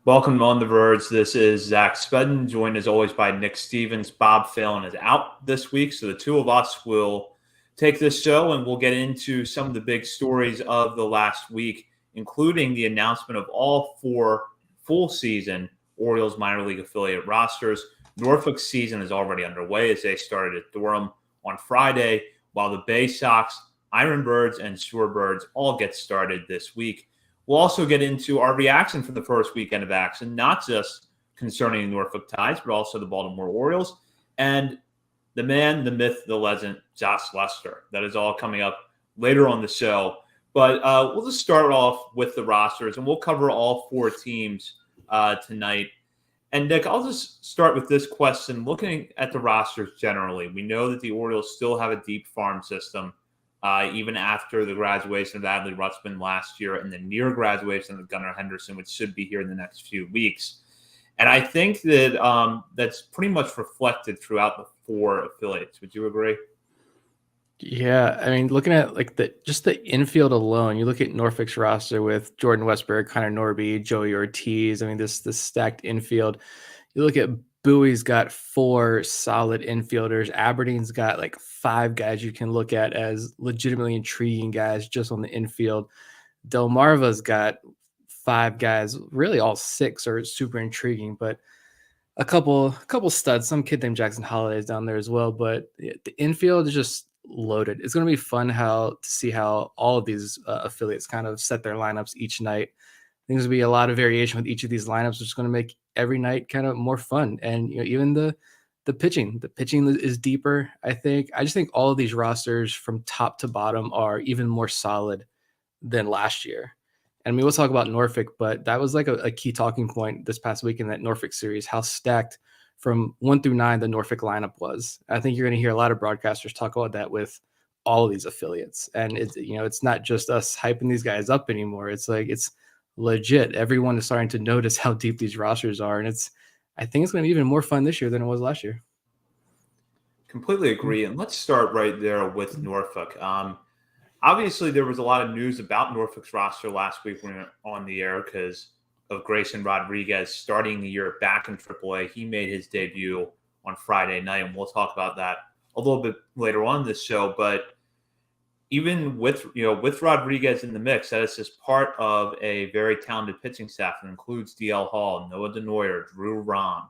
Welcome on the Verge. This is Zach Spedden, joined as always by Nick Stevens. Bob Phelan is out this week, so the two of us will take this show and we'll get into some of the big stories of the last week, including the announcement of all four full season Orioles minor league affiliate rosters. Norfolk's season is already underway as they started at Durham on Friday, while the Bay Sox, Ironbirds, and Shorebirds all get started this week. We'll also get into our reaction from the first weekend of action, not just concerning Norfolk Tides, but also the Baltimore Orioles and the man, the myth, the legend, Josh Lester. That is all coming up later on the show. But we'll just start off with the rosters, and we'll cover all four teams tonight. And Nick, I'll just start with this question. Looking at the rosters generally, we know that the Orioles still have a deep farm system. Even after the graduation of Adley Rutschman last year and the near graduation of Gunnar Henderson, which should be here in the next few weeks. And I think that that's pretty much reflected throughout the four affiliates. Would you agree? Yeah, I mean, looking at like the infield alone, you look at Norfolk's roster with Jordan Westberg, Connor Norby, Joey Ortiz. I mean, this stacked infield. You look at Bowie's got four solid infielders. Aberdeen's got like five guys you can look at as legitimately intriguing guys just on the infield. Delmarva's got five guys, really all six are super intriguing, but a couple studs. Some kid named Jackson Holiday is down there as well, but the infield is just loaded. It's going to be fun to see how all of these affiliates kind of set their lineups each night. I think there's going to be a lot of variation with each of these lineups, which is going to make every night kind of more fun. And even the pitching is deeper. I just think all of these rosters from top to bottom are even more solid than last year. And I mean, we'll talk about Norfolk, but that was like a key talking point this past week in that Norfolk series, how stacked from 1 through 9 the Norfolk lineup was. I think you're going to hear a lot of broadcasters talk about that with all of these affiliates. And it's not just us hyping these guys up anymore. It's legit. Everyone is starting to notice how deep these rosters are. And I think it's going to be even more fun this year than it was last year. Completely agree. And let's start right there with Norfolk. Obviously, there was a lot of news about Norfolk's roster last week when we were on the air because of Grayson Rodriguez starting the year back in AAA. He made his debut on Friday night, and we'll talk about that a little bit later on in this show. But even with Rodriguez in the mix, that is just part of a very talented pitching staff that includes DL Hall, Noah Denoyer, Drew Rom,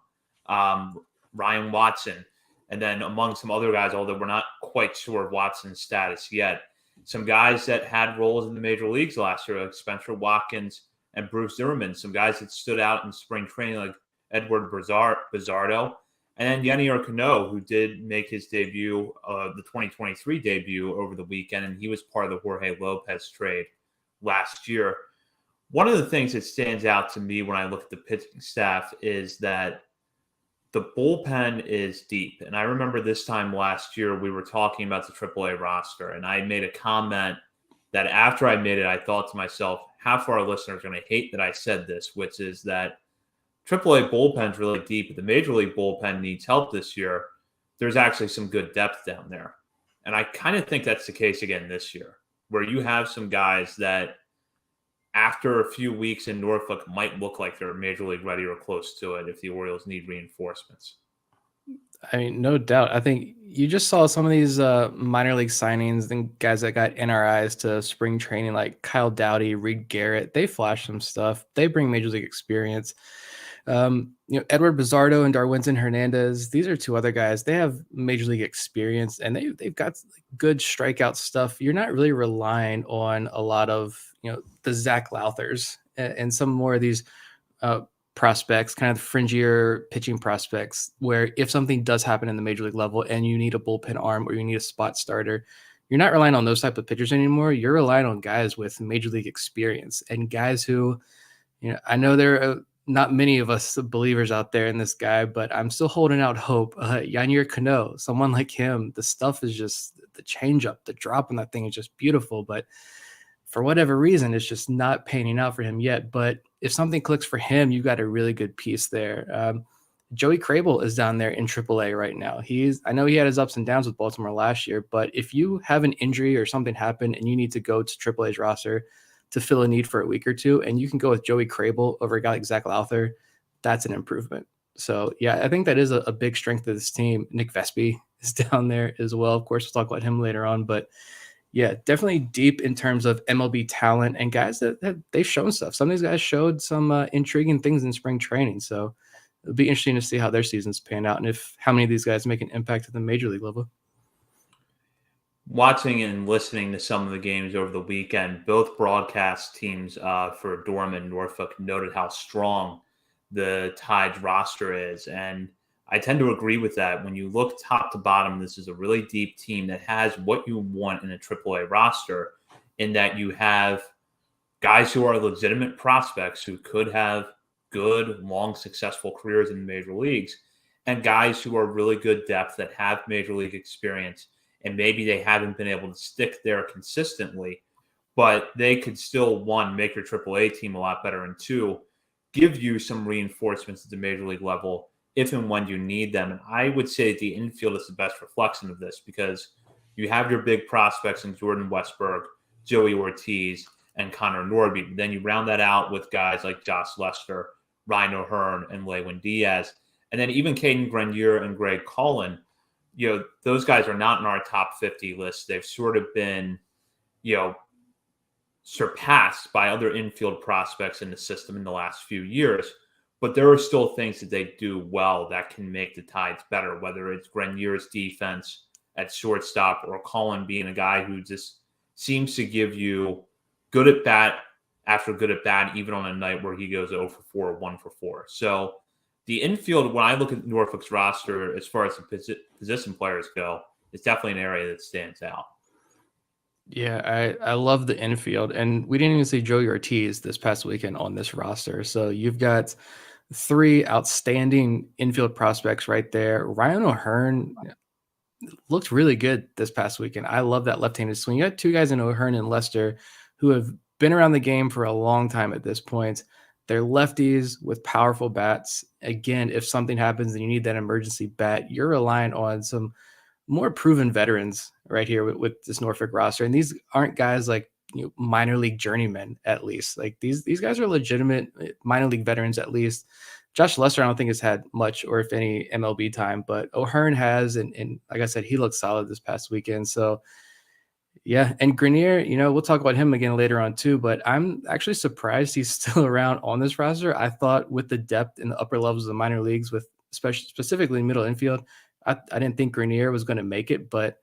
Ryan Watson, and then among some other guys, although we're not quite sure of Watson's status yet. Some guys that had roles in the major leagues last year, like Spencer Watkins and Bruce Zimmerman. Some guys that stood out in spring training, like Edward Bizzardo. And then Yennier Cano, who did make his debut, the 2023 debut over the weekend, and he was part of the Jorge Lopez trade last year. One of the things that stands out to me when I look at the pitching staff is that the bullpen is deep. And I remember this time last year, we were talking about the AAA roster, and I made a comment that after I made it, I thought to myself, half of our listeners are going to hate that I said this, which is that AAA bullpen's really deep, but the Major League bullpen needs help this year. There's actually some good depth down there. And I kind of think that's the case again this year, where you have some guys that after a few weeks in Norfolk might look like they're Major League ready or close to it if the Orioles need reinforcements. I mean, no doubt. I think you just saw some of these minor league signings and guys that got NRIs to spring training, like Kyle Dowdy, Reed Garrett. They flash some stuff. They bring major league experience. Edward Bizzardo and Darwinson Hernandez. These are two other guys. They have major league experience and they've got good strikeout stuff. You're not really relying on a lot of the Zach Lauthers and some more of these prospects, kind of fringier pitching prospects, where if something does happen in the major league level and you need a bullpen arm or you need a spot starter, you're not relying on those type of pitchers anymore. You're relying on guys with major league experience and guys who, I know there are not many of us believers out there in this guy, but I'm still holding out hope. Yennier Cano, someone like him, the stuff is just the changeup, the drop on that thing is just beautiful, but for whatever reason, it's just not panning out for him yet. But if something clicks for him, you got a really good piece there. Joey Crable is down there in AAA right now. I know he had his ups and downs with Baltimore last year, but if you have an injury or something happen and you need to go to AAA's roster, to fill a need for a week or two, and you can go with Joey Crable over a guy like Zach Lowther, that's an improvement. So yeah, I think that is a big strength of this team. Nick Vespi is down there as well. Of course, we'll talk about him later on, but yeah, definitely deep in terms of MLB talent and guys that they've shown stuff. Some of these guys showed some intriguing things in spring training. So it'll be interesting to see how their seasons pan out and if how many of these guys make an impact at the major league level. Watching and listening to some of the games over the weekend, both broadcast teams for Durham and Norfolk noted how strong the Tide's roster is. And I tend to agree with that. When you look top to bottom, this is a really deep team that has what you want in a AAA roster, in that you have guys who are legitimate prospects who could have good, long, successful careers in the major leagues, and guys who are really good depth that have major league experience. And maybe they haven't been able to stick there consistently, but they could still, one, make your AAA team a lot better, and two, give you some reinforcements at the major league level if and when you need them. And I would say the infield is the best reflection of this, because you have your big prospects in Jordan Westberg, Joey Ortiz, and Connor Norby. But then you round that out with guys like Josh Lester, Ryan O'Hearn, and Lewin Diaz. And then even Caden Grenier and Greg Cullen, those guys are not in our top 50 list. They've sort of been, surpassed by other infield prospects in the system in the last few years. But there are still things that they do well that can make the Tides better, whether it's Grenier's defense at shortstop or Cullen being a guy who just seems to give you good at bat after good at bat, even on a night where he goes 0 for 4 or 1 for 4. So the infield, when I look at Norfolk's roster, as far as the position players go, it's definitely an area that stands out. Yeah, I love the infield. And we didn't even see Joey Ortiz this past weekend on this roster. So you've got three outstanding infield prospects right there. Ryan O'Hearn looked really good this past weekend. I love that left-handed swing. You got two guys in O'Hearn and Lester who have been around the game for a long time at this point. They're lefties with powerful bats. Again, if something happens and you need that emergency bat, you're relying on some more proven veterans right here with this Norfolk roster. And these aren't guys like minor league journeymen, at least. Like these guys are legitimate minor league veterans, at least. Josh Lester, I don't think has had much or if any MLB time, but O'Hearn has. And like I said, he looked solid this past weekend. So yeah. And Grenier, we'll talk about him again later on too, but I'm actually surprised he's still around on this roster. I thought with the depth in the upper levels of the minor leagues, with specifically middle infield, I didn't think Grenier was going to make it, but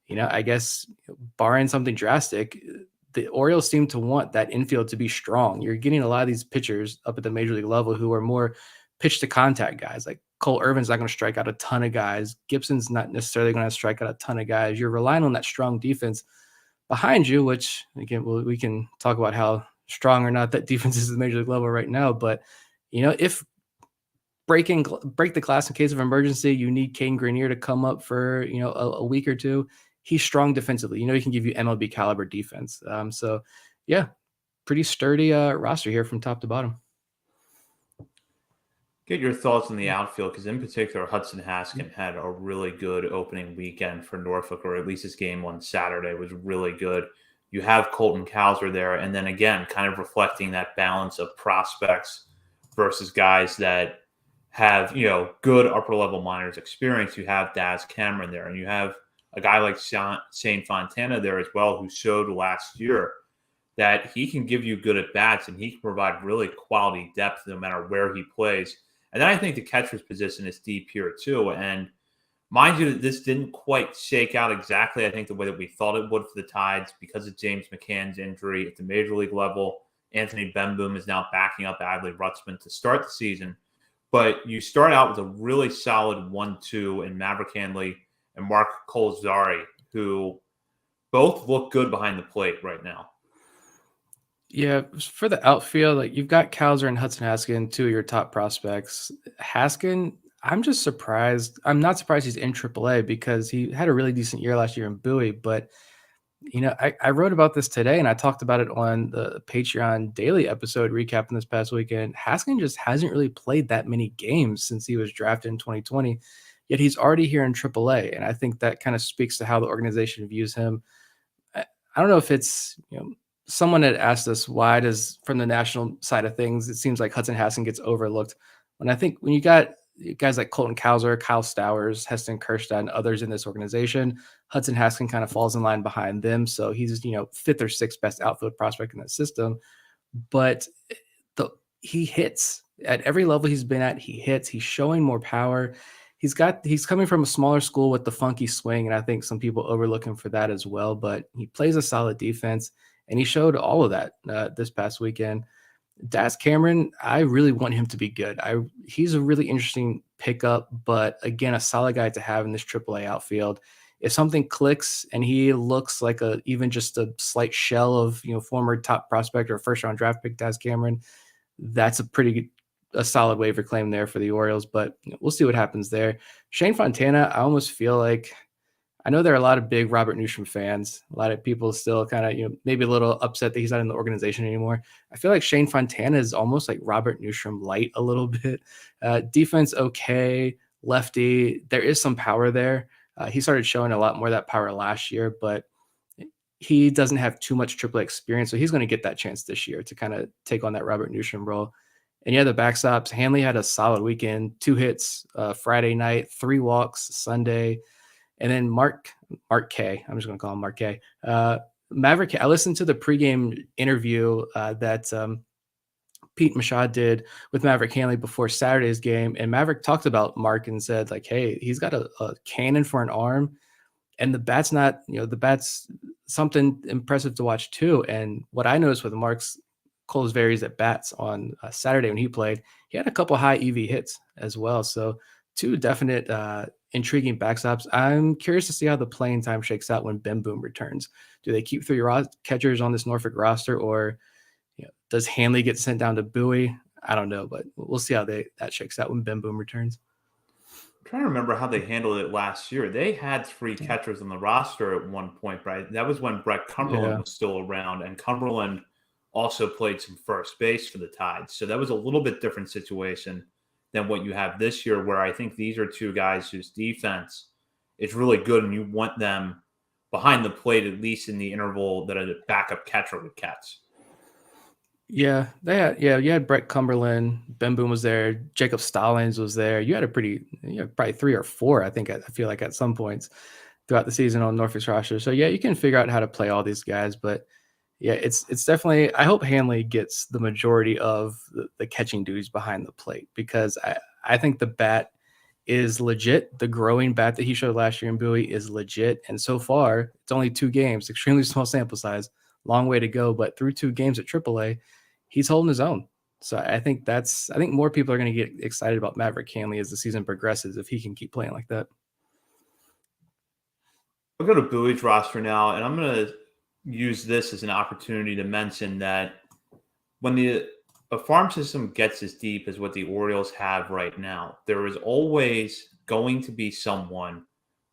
I guess barring something drastic, the Orioles seem to want that infield to be strong. You're getting a lot of these pitchers up at the major league level who are more pitch to contact guys. Like Cole Irvin's not going to strike out a ton of guys. Gibson's not necessarily going to strike out a ton of guys. You're relying on that strong defense behind you, which again, we can talk about how strong or not that defense is at the major league level right now. But if break the glass in case of emergency, you need Caden Grenier to come up for a week or two. He's strong defensively. He can give you MLB caliber defense. So yeah, pretty sturdy roster here from top to bottom. Get your thoughts on the outfield, because in particular, Hudson Haskin had a really good opening weekend for Norfolk, or at least his game on Saturday was really good. You have Colton Cowser there, and then again, kind of reflecting that balance of prospects versus guys that have, good upper-level minors experience. You have Daz Cameron there, and you have a guy like Shane Fontana there as well, who showed last year that he can give you good at-bats, and he can provide really quality depth no matter where he plays. And then I think the catcher's position is deep here too. And mind you, this didn't quite shake out exactly, I think, the way that we thought it would for the Tides because of James McCann's injury at the major league level. Anthony Benboom is now backing up Adley Rutzman to start the season. But you start out with a really solid 1-2 in Maverick Handley and Mark Colzari, who both look good behind the plate right now. Yeah, for the outfield, like you've got Cowser and Hudson Haskin, two of your top prospects. Haskin, I'm just surprised. I'm not surprised he's in AAA because he had a really decent year last year in Bowie. But, I wrote about this today and I talked about it on the Patreon daily episode recapping this past weekend. Haskin just hasn't really played that many games since he was drafted in 2020, yet he's already here in AAA. And I think that kind of speaks to how the organization views him. I don't know if it's, someone had asked us, why does, from the national side of things, it seems like Hudson Haskin gets overlooked. When I think when you got guys like Colton Cowser, Kyle Stowers, Heston Kjerstad, and others in this organization, Hudson Haskin kind of falls in line behind them. So he's, fifth or sixth best outfield prospect in that system. But he hits at every level he's been at. He hits. He's showing more power. He's coming from a smaller school with the funky swing, and I think some people overlook him for that as well. But he plays a solid defense, and he showed all of that this past weekend. Daz Cameron, I really want him to be good. He's a really interesting pickup, but again, a solid guy to have in this AAA outfield. If something clicks and he looks like even just a slight shell of former top prospect or first round draft pick Daz Cameron, that's a solid waiver claim there for the Orioles. But we'll see what happens there. Shane Fontana, I almost feel like, I know there are a lot of big Robert Neustrom fans. A lot of people still kind of, maybe a little upset that he's not in the organization anymore. I feel like Shane Fontana is almost like Robert Neustrom light a little bit. Defense, okay. Lefty, there is some power there. He started showing a lot more of that power last year, but he doesn't have too much AAA experience. So he's going to get that chance this year to kind of take on that Robert Neustrom role. And the backstops, Hanley had a solid weekend, 2 hits Friday night, 3 walks Sunday. And then Mark K, I'm just going to call him Mark K. Maverick, I listened to the pregame interview that Pete Machad did with Maverick Hanley before Saturday's game. And Maverick talked about Mark and said, like, hey, he's got a cannon for an arm. And the bat's not, the bat's something impressive to watch too. And what I noticed with Mark's Coles Varies at bats on Saturday when he played, he had a couple high EV hits as well. So 2 definite intriguing backstops. I'm curious to see how the playing time shakes out when Ben Boom returns. Do they keep 3 catchers on this Norfolk roster, or does Hanley get sent down to Bowie? I don't know, but we'll see how that shakes out when Ben Boom returns. I'm trying to remember how they handled it last year. They had 3 catchers on the roster at one point, right? That was when Brett Cumberland was still around, and Cumberland also played some first base for the Tides. So that was a little bit different situation than what you have this year, where I think these are 2 guys whose defense is really good, and you want them behind the plate, at least in the interval that a backup catcher would catch. Yeah, you had Brett Cumberland, Ben Boom was there, Jacob Stallings was there. You had probably 3 or 4, I think, I feel like, at some points throughout the season on Norfolk's roster. So yeah, you can figure out how to play all these guys, but yeah, it's definitely, I hope Hanley gets the majority of the catching duties behind the plate, because I think the bat is legit. The growing bat that he showed last year in Bowie is legit. And so far, it's only 2 games, extremely small sample size, long way to go. But through 2 games at AAA, he's holding his own. So I think more people are going to get excited about Maverick Hanley as the season progresses, if he can keep playing like that. I'll go to Bowie's roster now, and I'm going to use this as an opportunity to mention that when a farm system gets as deep as what the Orioles have right now, there is always going to be someone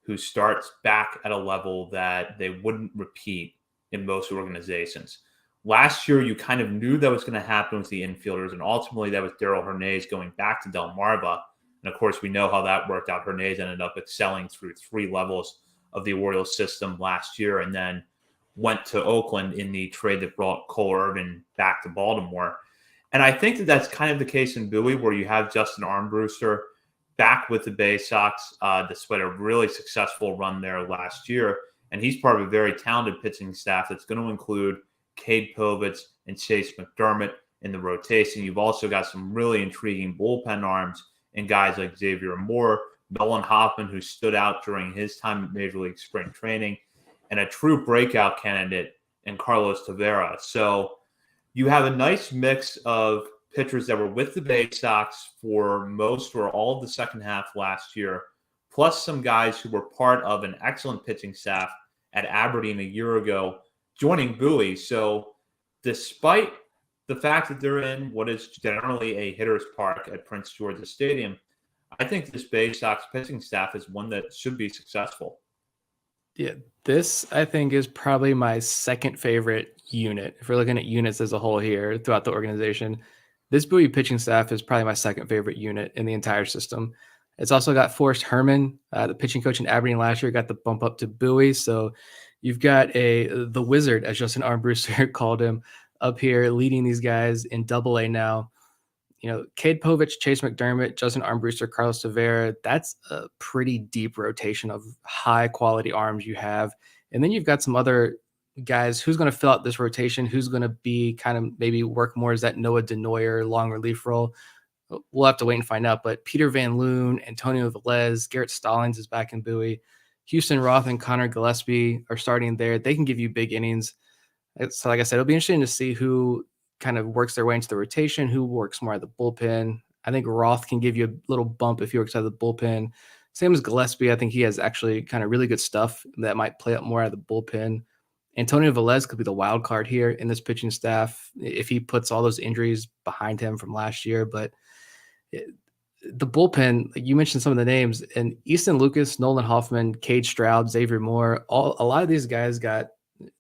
who starts back at a level that they wouldn't repeat in most organizations. Last year, you kind of knew that was going to happen with the infielders, and ultimately that was Darell Hernaiz going back to Delmarva. And of course, we know how that worked out. Hernaiz ended up excelling through 3 levels of the Orioles system last year, and then went to Oakland in the trade that brought Cole Irvin back to Baltimore. And I think that that's kind of the case in Bowie, where you have Justin Armbruster back with the Bay Sox, despite a really successful run there last year. And he's part of a very talented pitching staff that's going to include Cade Povitz and Chase McDermott in the rotation. You've also got some really intriguing bullpen arms and guys like Xavier Moore, Nolan Hoffman, who stood out during his time at Major League Spring Training, and a true breakout candidate in Carlos Tavera. So you have a nice mix of pitchers that were with the Bay Sox for most or all of the second half last year, plus some guys who were part of an excellent pitching staff at Aberdeen a year ago, joining Bowie. So despite the fact that they're in what is generally a hitter's park at Prince George's Stadium, I think this Bay Sox pitching staff is one that should be successful. Yeah, this, I think, is probably my second favorite unit. If we're looking at units as a whole here throughout the organization, this Bowie pitching staff is probably my second favorite unit in the entire system. It's also got Forrest Herman, the pitching coach in Aberdeen last year, got the bump up to Bowie. So You've got the wizard, as Justin Armbruster called him, up here leading these guys in Double A now. Cade Povich, Chase McDermott, Justin Armbruster, Carlos Tavera. That's a pretty deep rotation of high quality arms you have. And then you've got some other guys who's going to fill out this rotation, who's going to be kind of maybe work more as that Noah Denoyer long relief role. We'll have to wait and find out. But Peter Van Loon, Antonio Velez, Garrett Stallings is back in Bowie. Houston Roth and Connor Gillespie are starting there. They can give you big innings. So like I said, it'll be interesting to see who kind of works their way into the rotation, who works more at the bullpen. I think Roth can give you a little bump if he works out of the bullpen. Same as Gillespie. I think he has actually kind of really good stuff that might play up more out of the bullpen. Antonio Velez could be the wild card here in this pitching staff if he puts all those injuries behind him from last year. But the bullpen, you mentioned some of the names, and Easton Lucas, Nolan Hoffman, Cade Stroud, Xavier Moore, a lot of these guys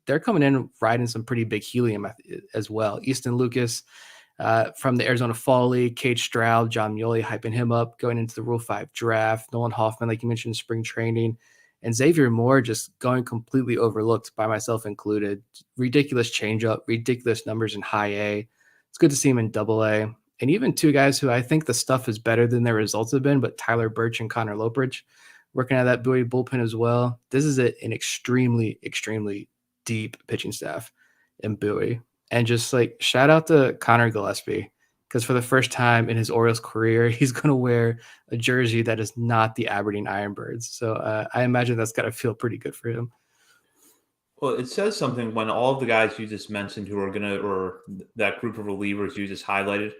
they're coming in riding some pretty big helium as well. Easton Lucas from the Arizona Fall League, Cade Stroud, John Muley hyping him up going into the Rule 5 draft, Nolan Hoffman, like you mentioned, spring training, and Xavier Moore just going completely overlooked by myself included. Ridiculous changeup, ridiculous numbers in high A. It's good to see him in Double A. And even two guys who I think the stuff is better than their results have been, but Tyler Birch and Connor Lopridge working out of that Bowie bullpen as well. This is an extremely, extremely deep pitching staff in Bowie. And just like shout out to Connor Gillespie, because for the first time in his Orioles career, he's going to wear a jersey that is not the Aberdeen Ironbirds. So I imagine that's got to feel pretty good for him. Well, it says something when all of the guys you just mentioned who are going to, or that group of relievers you just highlighted,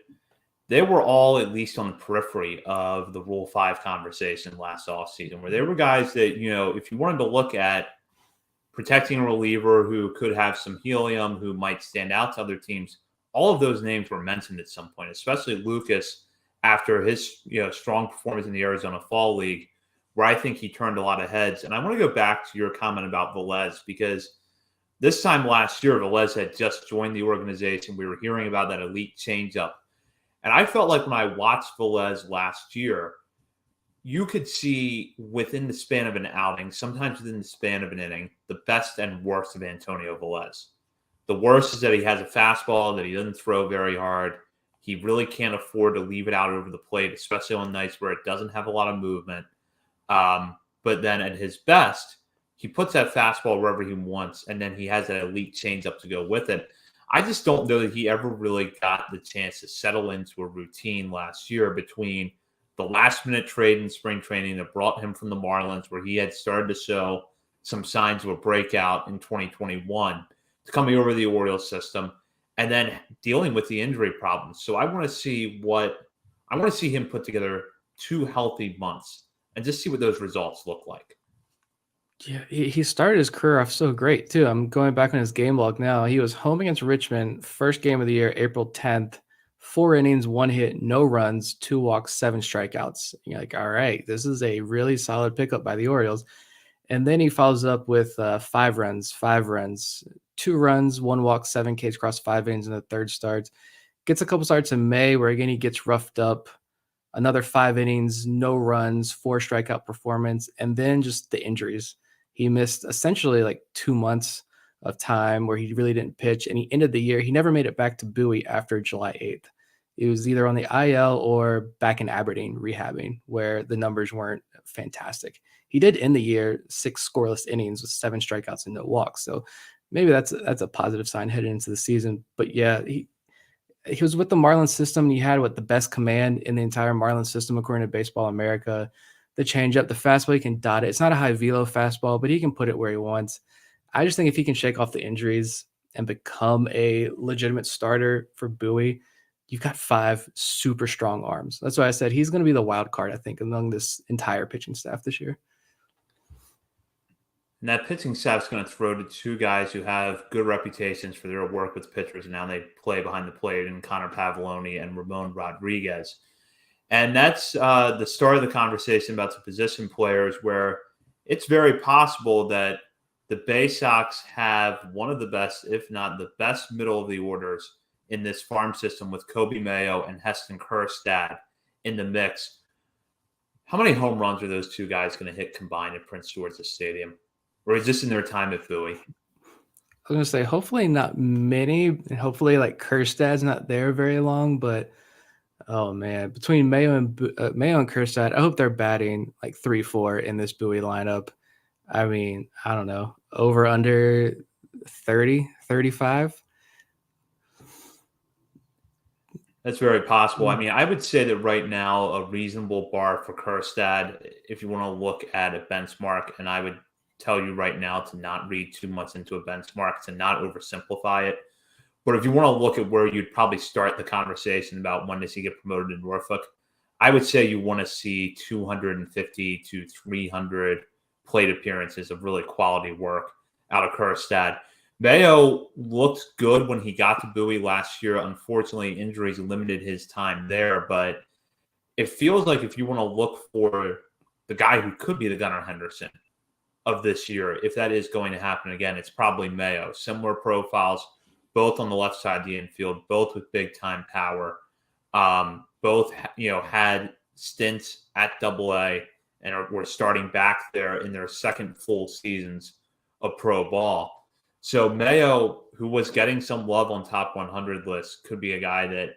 they were all at least on the periphery of the Rule 5 conversation last offseason, where they were guys that, if you wanted to look at protecting a reliever who could have some helium, who might stand out to other teams, all of those names were mentioned at some point, especially Lucas after his strong performance in the Arizona Fall League, where I think he turned a lot of heads. And I want to go back to your comment about Velez, because this time last year, Velez had just joined the organization. We were hearing about that elite changeup. And I felt like when I watched Velez last year, you could see within the span of an outing, sometimes within the span of an inning, the best and worst of Antonio Velez. The worst is that he has a fastball that he doesn't throw very hard. He really can't afford to leave it out over the plate, especially on nights where it doesn't have a lot of movement. But then at his best, he puts that fastball wherever he wants, and then he has that elite changeup to go with it. I just don't know that he ever really got the chance to settle into a routine last year between the last-minute trade in spring training that brought him from the Marlins, where he had started to show some signs of a breakout in 2021, to coming over the Orioles system, and then dealing with the injury problems. So I want to see him put together 2 healthy months and just see what those results look like. Yeah, he started his career off so great, too. I'm going back on his game log now. He was home against Richmond, first game of the year, April 10th, 4 innings, 1 hit, no runs, 2 walks, 7 strikeouts. You're like, all right, this is a really solid pickup by the Orioles. And then he follows up with 5 runs, 2 runs, 1 walk, 7 Ks across 5 innings in the third start. Gets a couple starts in May where, again, he gets roughed up. Another 5 innings, no runs, 4 strikeout performance, and then just the injuries. He missed essentially like 2 months of time where he really didn't pitch, and he ended the year. He never made it back to Bowie after July 8th. He was either on the IL or back in Aberdeen rehabbing, where the numbers weren't fantastic. He did end the year 6 scoreless innings with 7 strikeouts and no walks. So maybe that's a positive sign heading into the season. But yeah, he was with the Marlins system. And he had the best command in the entire Marlins system, according to Baseball America. The changeup, the fastball, he can dot it. It's not a high velo fastball, but he can put it where he wants. I just think if he can shake off the injuries and become a legitimate starter for Bowie, you've got 5 super strong arms. That's why I said he's going to be the wild card, I think, among this entire pitching staff this year. And that pitching staff is going to throw to 2 guys who have good reputations for their work with pitchers, and now they play behind the plate in Connor Pavoloni and Ramon Rodriguez. And that's the start of the conversation about the position players, where it's very possible that the Bay Sox have one of the best, if not the best, middle of the orders in this farm system with Kobe Mayo and Heston Kjerstad in the mix. How many home runs are those 2 guys going to hit combined at Prince George's Stadium? or is this in their time at Bowie? I was gonna say hopefully not many, and hopefully like Kerstad's not there very long. But oh man, between Mayo and Kerstad, I hope they're batting like 3-4 in this Bowie lineup. I mean, I don't know, over under 30, 35. That's very possible. I mean, I would say that right now a reasonable bar for Kerstad, if you want to look at a benchmark, and I would tell you right now to not read too much into a benchmark, to not oversimplify it. But if you want to look at where you'd probably start the conversation about when does he get promoted in Norfolk, I would say you want to see 250 to 300 plate appearances of really quality work out of Kerstad. Mayo looked good when he got to Bowie last year. Unfortunately, injuries limited his time there, but it feels like if you want to look for the guy who could be the Gunnar Henderson of this year, if that is going to happen again, it's probably Mayo. Similar profiles, both on the left side of the infield, both with big time power. Both had stints at AA and were starting back there in their second full seasons of pro ball. So Mayo, who was getting some love on top 100 lists, could be a guy that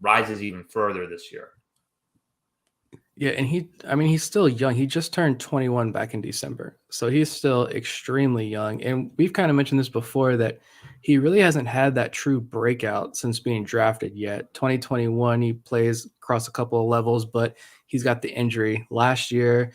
rises even further this year. Yeah, and he's still young. He just turned 21 back in December. So he's still extremely young. And we've kind of mentioned this before that he really hasn't had that true breakout since being drafted yet. 2021, he plays across a couple of levels, but he's got the injury. Last year,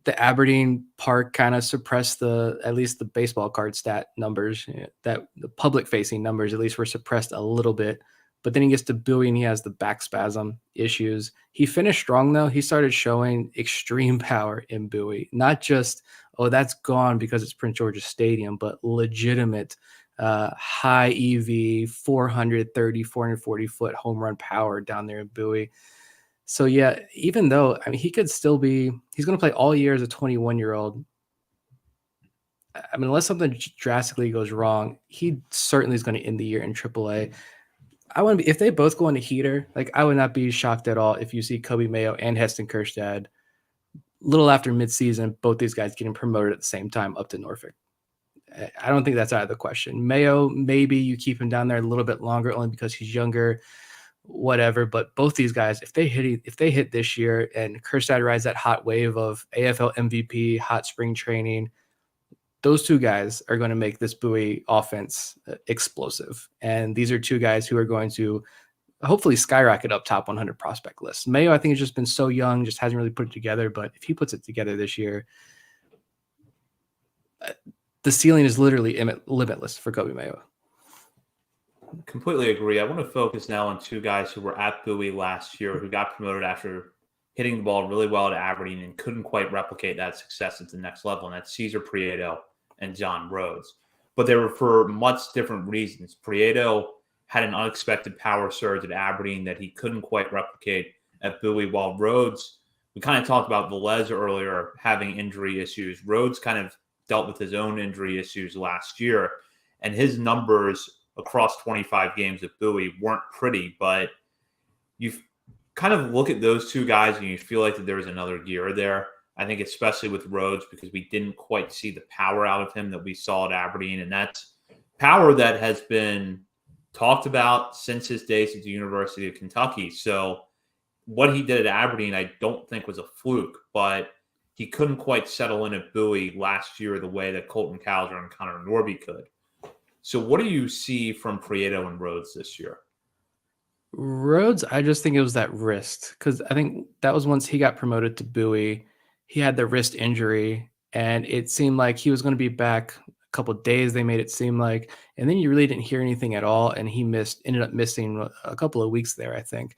the Aberdeen park kind of suppressed at least the baseball card stat numbers, that the public facing numbers at least were suppressed a little bit. But then he gets to Bowie and he has the back spasm issues. He finished strong though. He started showing extreme power in Bowie, not just, oh, that's gone because it's Prince George's Stadium, but legitimate high EV, 430, 440 foot home run power down there in Bowie. So yeah, even though he could still be, he's going to play all year as a 21-year-old. I mean, unless something drastically goes wrong, he certainly is going to end the year in AAA. I want to be, if they both go into heater, like I would not be shocked at all if you see Kobe Mayo and Heston Kjerstad little after midseason, both these guys getting promoted at the same time up to Norfolk. I don't think that's out of the question. Mayo, maybe you keep him down there a little bit longer only because he's younger, whatever. But both these guys, if they hit this year and Kjerstad rides that hot wave of AFL MVP, hot spring training, those two guys are going to make this Bowie offense explosive. And these are two guys who are going to hopefully skyrocket up top 100 prospect lists. Mayo, I think, has just been so young, just hasn't really put it together. But if he puts it together this year, the ceiling is literally limitless for Kobe Mayo. Completely agree. I want to focus now on two guys who were at Bowie last year who got promoted after hitting the ball really well at Aberdeen and couldn't quite replicate that success at the next level. And that's Cesar Prieto and John Rhodes. But they were for much different reasons. Prieto had an unexpected power surge at Aberdeen that he couldn't quite replicate at Bowie, while Rhodes, we kind of talked about Velez earlier having injury issues. Rhodes kind of dealt with his own injury issues last year, and his numbers across 25 games at Bowie weren't pretty, but you kind of look at those two guys and you feel like that there was another gear there. I think especially with Rhodes, because we didn't quite see the power out of him that we saw at Aberdeen, and that's power that has been talked about since his days at the University of Kentucky. So what he did at Aberdeen, I don't think was a fluke, but he couldn't quite settle in at Bowie last year the way that Colton Cowser and Connor Norby could. So what do you see from Prieto and Rhodes this year? Rhodes, I just think it was that wrist, because I think that was once he got promoted to Bowie, he had the wrist injury, and it seemed like he was going to be back a couple of days. They made it seem like, and then you really didn't hear anything at all, and he ended up missing a couple of weeks there, I think.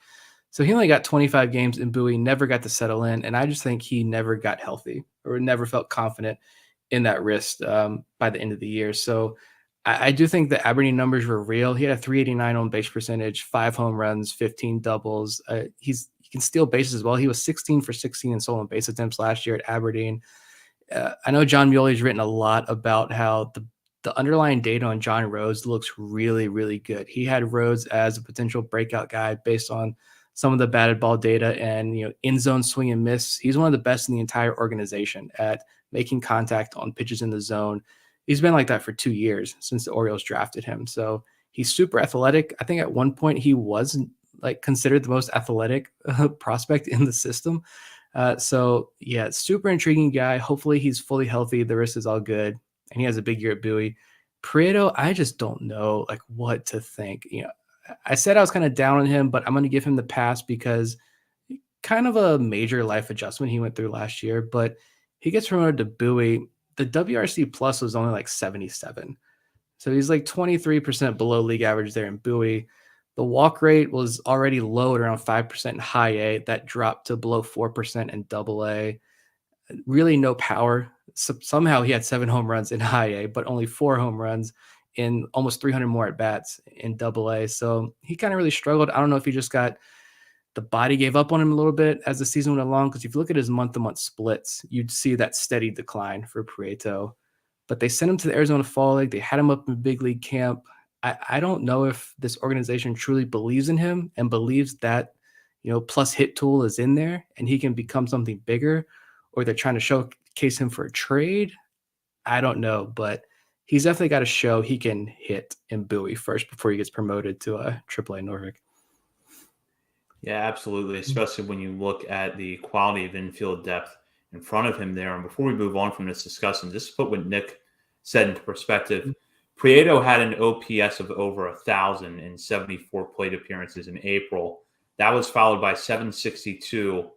So he only got 25 games in Bowie, never got to settle in, and I just think he never got healthy or never felt confident in that wrist by the end of the year. So I do think the Aberdeen numbers were real. He had a 389 on base percentage, 5 home runs, 15 doubles. He can steal bases as well. He was 16 for 16 in stolen base attempts last year at Aberdeen. I know John Muley's written a lot about how the underlying data on John Rhodes looks really, really good. He had Rhodes as a potential breakout guy based on some of the batted ball data and end zone swing and miss. He's one of the best in the entire organization at making contact on pitches in the zone. He's been like that for 2 years since the Orioles drafted him. So he's super athletic. I think at one point he was like considered the most athletic prospect in the system. So yeah, super intriguing guy. Hopefully he's fully healthy. The wrist is all good, and he has a big year at Bowie. Prieto, I just don't know like what to think. I said I was kind of down on him, but I'm going to give him the pass because kind of a major life adjustment he went through last year. But he gets promoted to Bowie. The WRC plus was only like 77. So he's like 23% below league average there in Bowie. The walk rate was already low at around 5% in high A. That dropped to below 4% in double A. Really no power. So somehow he had 7 home runs in high A, but only 4 home runs in almost 300 more at bats in double A. So he kind of really struggled. I don't know if he just got the body gave up on him a little bit as the season went along. Because if you look at his month-to-month splits, you'd see that steady decline for Prieto. But they sent him to the Arizona Fall League. They had him up in big league camp. I don't know if this organization truly believes in him and believes that, plus hit tool is in there and he can become something bigger, or they're trying to showcase him for a trade. I don't know, but he's definitely got to show he can hit in Bowie first before he gets promoted to a AAA Norfolk. Yeah, absolutely. Especially when you look at the quality of infield depth in front of him there. And before we move on from this discussion, just to put what Nick said into perspective, Prieto had an OPS of over 1,000 in 74 plate appearances in April. That was followed by 762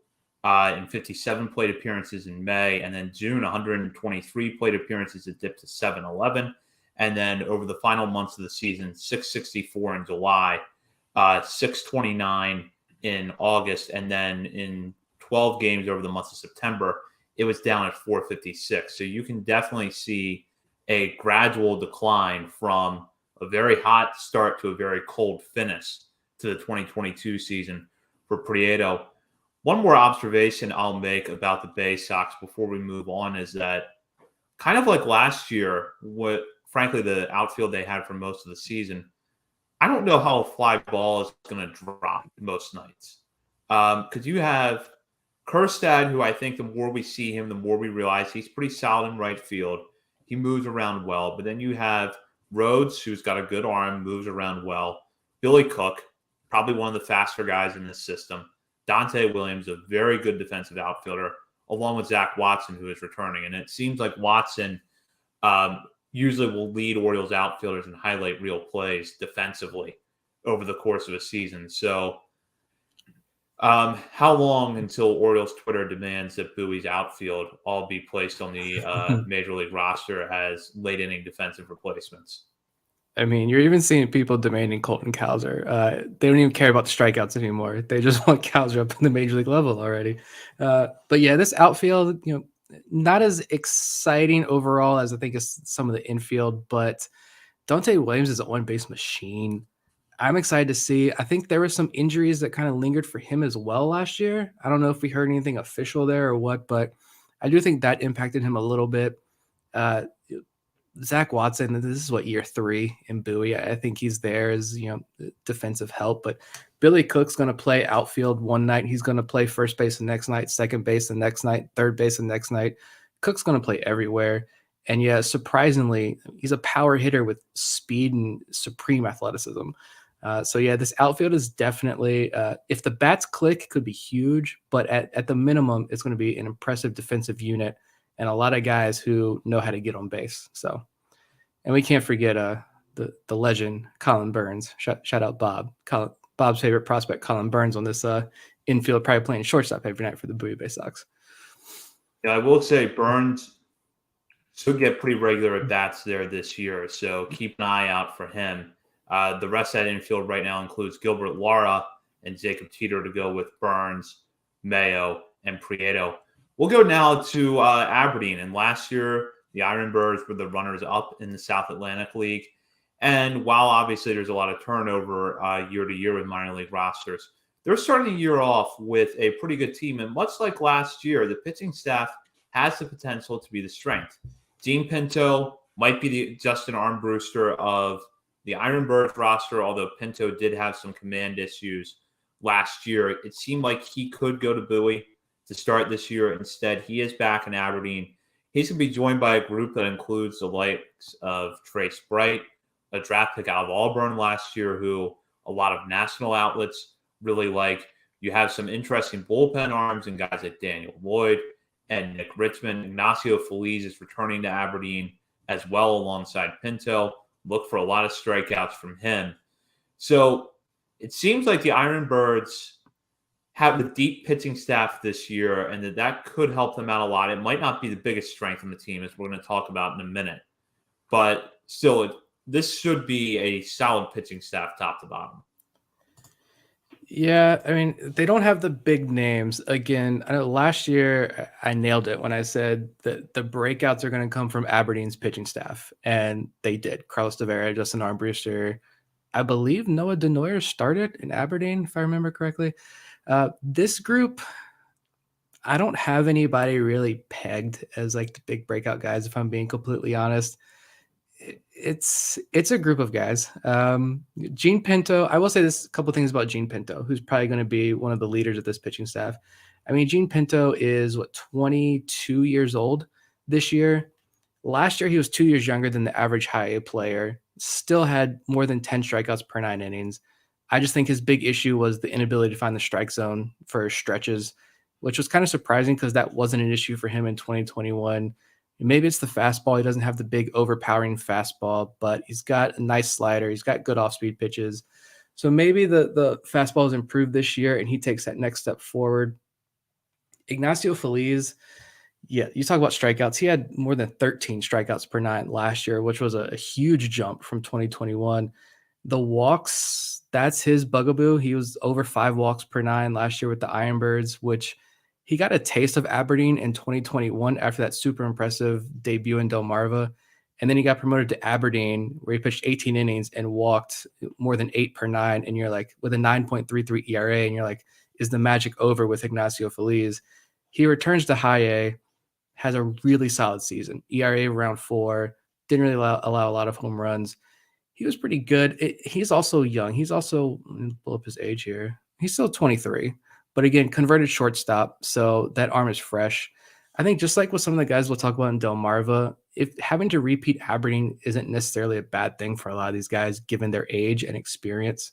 in 57 plate appearances in May. And then June, 123 plate appearances. It dipped to 711. And then over the final months of the season, 664 in July, 629 in August. And then in 12 games over the month of September, it was down at 456. So you can definitely see a gradual decline from a very hot start to a very cold finish to the 2022 season for Prieto. One more observation I'll make about the Bay Sox before we move on is that kind of like last year, what frankly the outfield they had for most of the season, I don't know how a fly ball is going to drop most nights. Because you have Kerstad, who I think the more we see him, the more we realize he's pretty solid in right field. He moves around well. But then you have Rhodes, who's got a good arm, moves around well. Billy Cook, probably one of the faster guys in this system. Dante Williams, a very good defensive outfielder, along with Zach Watson, who is returning. And it seems like Watson usually will lead Orioles outfielders and highlight real plays defensively over the course of a season. So how long until Orioles Twitter demands that Bowie's outfield all be placed on the Major League roster as late inning defensive replacements? I mean, you're even seeing people demanding Colton Cowser. They don't even care about the strikeouts anymore. They just want Cowser up in the Major League level already. But yeah, this outfield, not as exciting overall as I think is some of the infield, but Dante Williams is a one-base machine. I'm excited to see. I think there were some injuries that kind of lingered for him as well last year. I don't know if we heard anything official there or what, but I do think that impacted him a little bit. Zach Watson, this is what, year 3 in Bowie. I think he's there as, defensive help, but Billy Cook's going to play outfield one night. He's going to play first base the next night, second base the next night, third base the next night. Cook's going to play everywhere. And yeah, surprisingly, he's a power hitter with speed and supreme athleticism. So yeah, this outfield is definitely, if the bats click, it could be huge, but at the minimum, it's going to be an impressive defensive unit and a lot of guys who know how to get on base. So, and we can't forget the legend Colin Burns. Shout out Bob. Bob's favorite prospect, Colin Burns, on this infield, probably playing shortstop every night for the Bowie Bay Sox. Yeah, I will say Burns should get pretty regular at bats there this year, so keep an eye out for him. The rest of that infield right now includes Gilbert Lara and Jacob Teeter to go with Burns, Mayo, and Prieto. We'll go now to Aberdeen. And last year, the Ironbirds were the runners-up in the South Atlantic League. And while obviously there's a lot of turnover year to year with minor league rosters, they're starting the year off with a pretty good team. And much like last year, the pitching staff has the potential to be the strength. Dean Pinto might be the Justin Armbruster of the Ironbirds roster, although Pinto did have some command issues last year. It seemed like he could go to Bowie to start this year. Instead, he is back in Aberdeen. He's going to be joined by a group that includes the likes of Trace Bright, a draft pick out of Auburn last year, who a lot of national outlets really like. You have some interesting bullpen arms and guys like Daniel Lloyd and Nick Richmond. Ignacio Feliz is returning to Aberdeen as well alongside Pinto. Look for a lot of strikeouts from him. So it seems like the Ironbirds have a deep pitching staff this year, and that could help them out a lot. It might not be the biggest strength on the team, as we're going to talk about in a minute. But still, this should be a solid pitching staff top to bottom. Yeah, I mean, they don't have the big names. Again, I know last year I nailed it when I said that the breakouts are going to come from Aberdeen's pitching staff, and they did. Carlos Tavera, Justin Armbruster, I believe Noah Denoyer started in Aberdeen, if I remember correctly. This group, I don't have anybody really pegged as like the big breakout guys, if I'm being completely honest. It's a group of guys. Gene Pinto, I will say this a couple things about Gene Pinto, who's probably going to be one of the leaders of this pitching staff. I mean, Gene Pinto is 22 years old this year. Last year, he was 2 years younger than the average high A player, still had more than 10 strikeouts per 9 innings. I just think his big issue was the inability to find the strike zone for stretches, which was kind of surprising because that wasn't an issue for him in 2021. Maybe it's the fastball. He doesn't have the big overpowering fastball, but he's got a nice slider. He's got good off-speed pitches. So maybe the fastball has improved this year and he takes that next step forward. Ignacio Feliz, yeah, you talk about strikeouts. He had more than 13 strikeouts per 9 last year, which was a huge jump from 2021. The walks, that's his bugaboo. He was over 5 walks per 9 last year with the Ironbirds, which he got a taste of Aberdeen in 2021 after that super impressive debut in Delmarva. And then he got promoted to Aberdeen, where he pitched 18 innings and walked more than 8 per 9. And you're like, with a 9.33 ERA, and you're like, is the magic over with Ignacio Feliz? He returns to high A, has a really solid season. ERA around 4, didn't really allow a lot of home runs. He was pretty good. He's also young. He's also, let me pull up his age here. He's still 23. But again, converted shortstop, so that arm is fresh. I think just like with some of the guys we'll talk about in Delmarva, if having to repeat Aberdeen isn't necessarily a bad thing for a lot of these guys, given their age and experience.